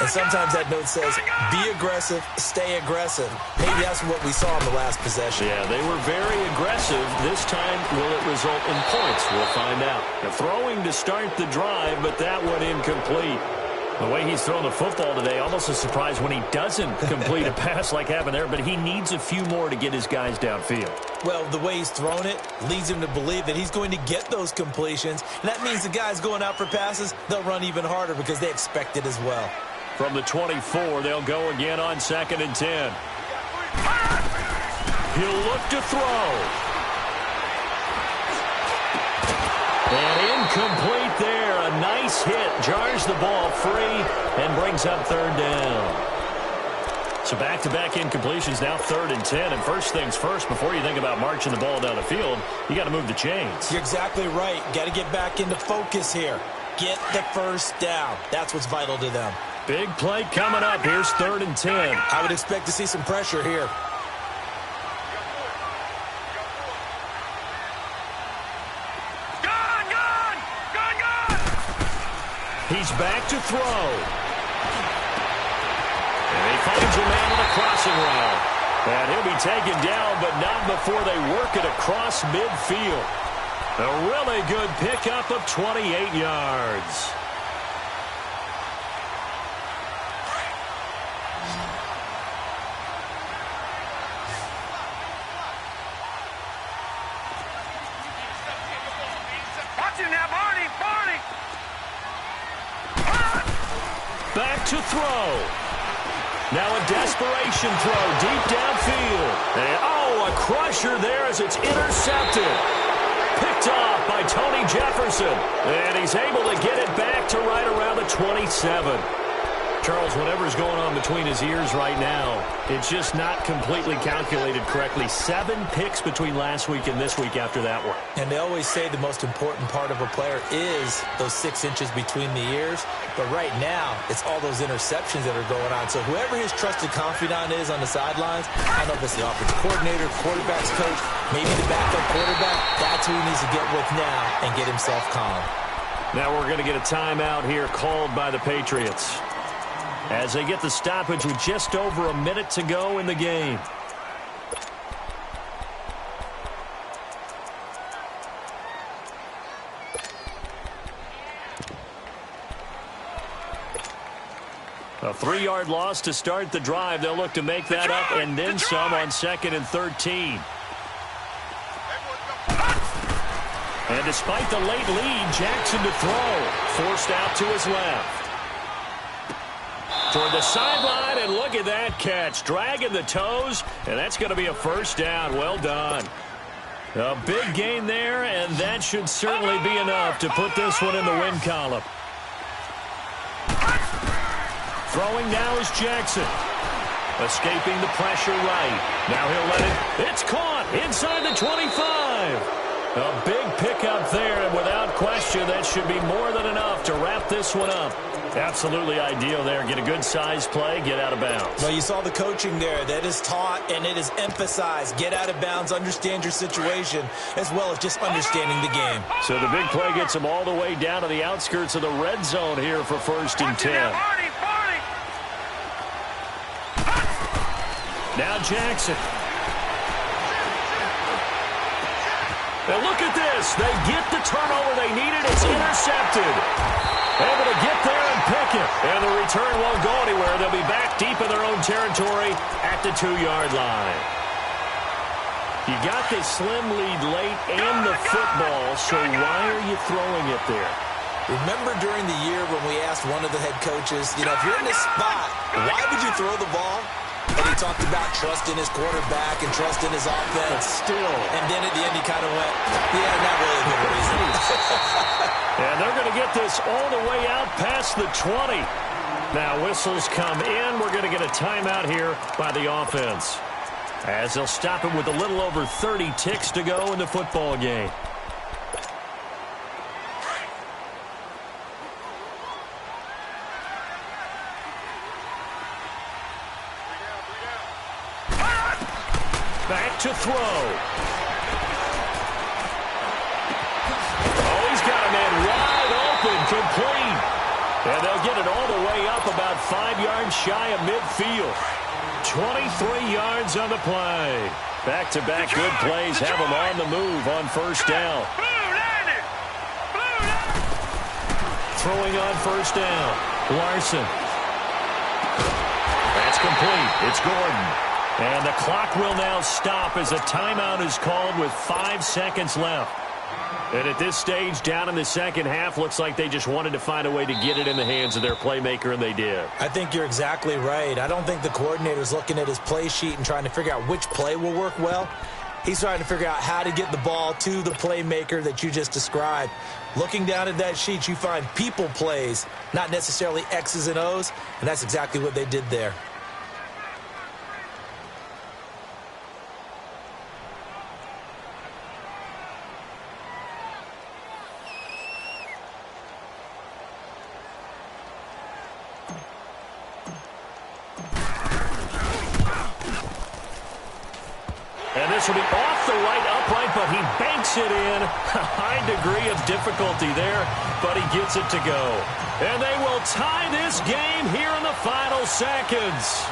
And sometimes that note says, be aggressive, stay aggressive. Maybe that's what we saw in the last possession. Yeah, they were very aggressive. This time, will it result in points? We'll find out. The throwing to start the drive, but that one incomplete. The way he's thrown the football today, almost a surprise when he doesn't complete a pass like happened there, but he needs a few more to get his guys downfield. Well, the way he's thrown it leads him to believe that he's going to get those completions, and that means the guys going out for passes, they'll run even harder because they expect it as well. From the 24, they'll go again on 2nd and 10. He'll look to throw. And incomplete there. A nice hit. Jars the ball free and brings up 3rd down. So back-to-back incompletions, now 3rd and 10. And first things first, before you think about marching the ball down the field, you got to move the chains. You're exactly right. Got to get back into focus here. Get the first down. That's what's vital to them. Big play coming up. Here's 3rd and 10. I would expect to see some pressure here. He's back to throw. And he finds a man on a crossing route. And he'll be taken down, but not before they work it across midfield. A really good pickup of 28 yards. Watch him now, Barney! Barney! Back to throw. Now a desperation throw deep downfield. And, a crusher there as it's intercepted. Picked off by Tony Jefferson. And he's able to get it back to right around the 27. Charles, whatever's going on between his ears right now, it's just not completely calculated correctly. 7 picks between last week and this week after that one. And they always say the most important part of a player is those 6 inches between the ears. But right now, it's all those interceptions that are going on. So whoever his trusted confidant is on the sidelines, I don't know if it's the offensive coordinator, quarterback's coach, maybe the backup quarterback, that's who he needs to get with now and get himself calm. Now we're going to get a timeout here called by the Patriots as they get the stoppage with just over a minute to go in the game. A 3-yard loss to start the drive. They'll look to make that up and then some on 2nd and 13. And despite the late lead, Jackson to throw. Forced out to his left. Toward the sideline, and look at that catch. Dragging the toes, and that's going to be a first down. Well done. A big gain there, and that should certainly be enough to put this one in the win column. Throwing now is Jackson. Escaping the pressure right. Now he'll let it. It's caught inside the 25. A big pickup there, and without question, that should be more than enough to wrap this one up. Absolutely ideal there. Get a good size play, get out of bounds. Well, you saw the coaching there. That is taught and it is emphasized. Get out of bounds, understand your situation, as well as just understanding the game. So the big play gets him all the way down to the outskirts of the red zone here for 1st and 10. Now Jackson. Now look at this. They get the turnover they needed. It's intercepted. Able to get there and pick it. And the return won't go anywhere. They'll be back deep in their own territory at the 2-yard line. You got this slim lead late and the football, so why are you throwing it there? Remember during the year when we asked one of the head coaches, if you're in this spot, why would you throw the ball? And he talked about trust in his quarterback and trust in his offense. But still. And then at the end he kind of went, yeah, not really a good reason. And they're going to get this all the way out past the 20. Now whistles come in. We're going to get a timeout here by the offense, as they'll stop it with a little over 30 ticks to go in the football game. Back to throw. Oh, he's got a man wide open, complete. And they'll get it all the way up about 5 yards shy of midfield. 23 yards on the play. Back-to-back good plays have them on the move on 1st down. Throwing on 1st down. Larson. That's complete. It's Gordon. And the clock will now stop as a timeout is called with 5 seconds left. And at this stage, down in the second half, looks like they just wanted to find a way to get it in the hands of their playmaker, and they did. I think you're exactly right. I don't think the coordinator's looking at his play sheet and trying to figure out which play will work well. He's trying to figure out how to get the ball to the playmaker that you just described. Looking down at that sheet, you find people plays, not necessarily X's and O's, and that's exactly what they did there. And this will be off the right upright, but he banks it in. A high degree of difficulty there, but he gets it to go. And they will tie this game here in the final seconds.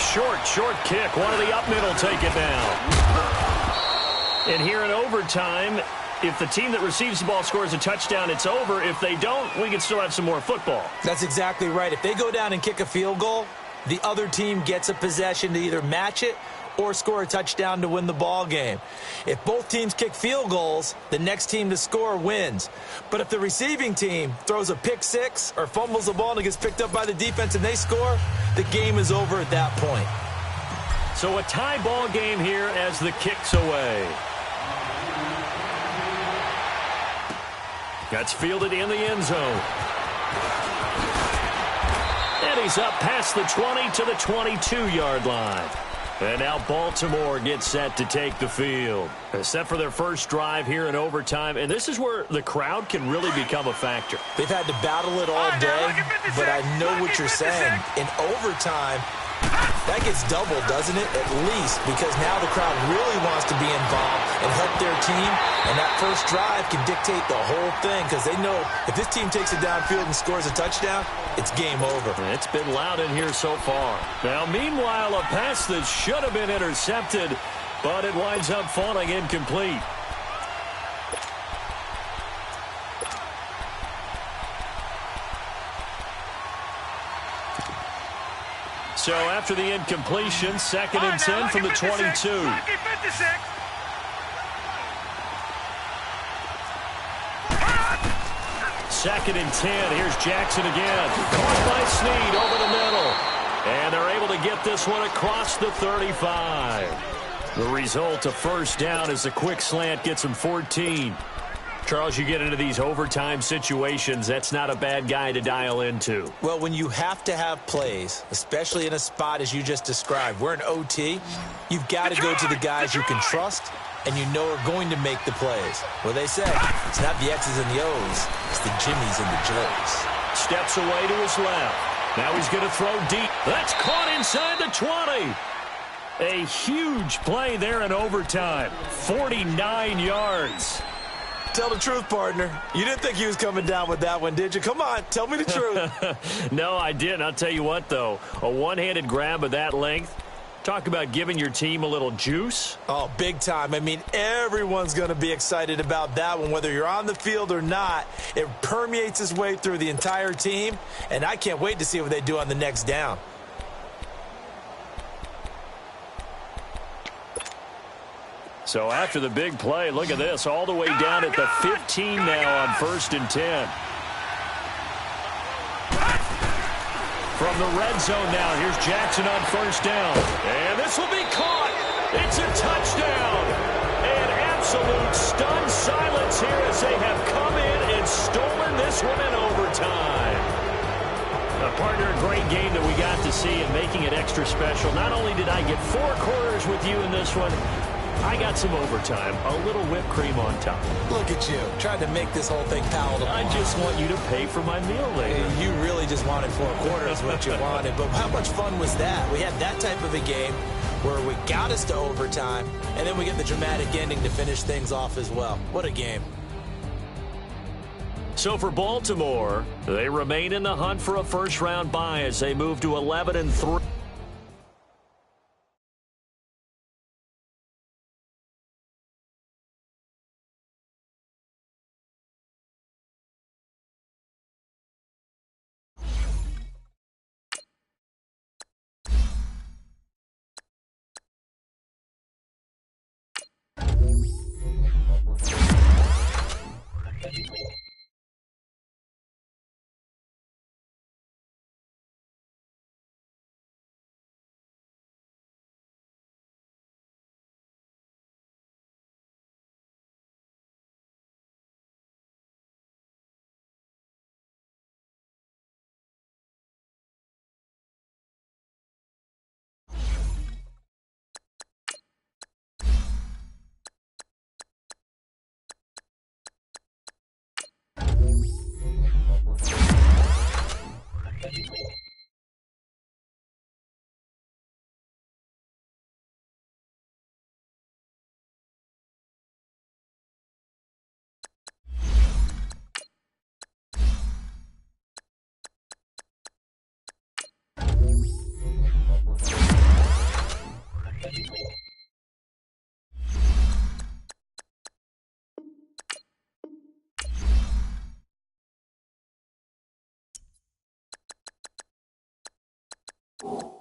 Short kick. One of the up middle take it down. And here in overtime, if the team that receives the ball scores a touchdown, it's over. If they don't, we can still have some more football. That's exactly right. If they go down and kick a field goal, the other team gets a possession to either match it or score a touchdown to win the ball game. If both teams kick field goals, the next team to score wins. But if the receiving team throws a pick six or fumbles the ball and it gets picked up by the defense and they score, the game is over at that point. So a tie ball game here as the kick's away. That's fielded in the end zone. And he's up past the 20 to the 22-yard line. And now Baltimore gets set to take the field. Set for their first drive here in overtime. And this is where the crowd can really become a factor. They've had to battle it all day, but I know what you're saying. In overtime, that gets doubled, doesn't it? At least, because now the crowd really wants to be involved and help their team. And that first drive can dictate the whole thing because they know if this team takes it downfield and scores a touchdown, it's game over. It's been loud in here so far. Now, meanwhile, a pass that should have been intercepted, but it winds up falling incomplete. So after the incompletion, 2nd and 10 from the 22. Second and 10. Here's Jackson again. Caught by Snead over the middle. And they're able to get this one across the 35. The result, a first down as the quick slant gets them 14. Charles, you get into these overtime situations, that's not a bad guy to dial into. Well, when you have to have plays, especially in a spot as you just described, we're in OT, you've got to go to the guys you can trust and you know are going to make the plays. Well, they say it's not the X's and the O's, it's the Jimmies and the Joes. Steps away to his left. Now he's going to throw deep. That's caught inside the 20. A huge play there in overtime. 49 yards. Tell the truth, partner. You didn't think he was coming down with that one, did you? Come on, tell me the truth. No, I didn't. I'll tell you what, though. A one-handed grab of that length. Talk about giving your team a little juice. Oh, big time. I mean, everyone's going to be excited about that one, whether you're on the field or not. It permeates its way through the entire team, and I can't wait to see what they do on the next down. So after the big play, look at this, all the way down at the 15 now on 1st and 10. From the red zone now, here's Jackson on 1st down. And this will be caught. It's a touchdown. And absolute stunned silence here as they have come in and stolen this one in overtime. Partner, a great game that we got to see and making it extra special. Not only did I get 4 quarters with you in this one, I got some overtime, a little whipped cream on top. Look at you, trying to make this whole thing palatable. I just want you to pay for my meal later. You really just wanted 4 quarters, what you wanted. But how much fun was that? We had that type of a game where we got us to overtime, and then we get the dramatic ending to finish things off as well. What a game. So for Baltimore, they remain in the hunt for a first-round bye as they move to 11-3. you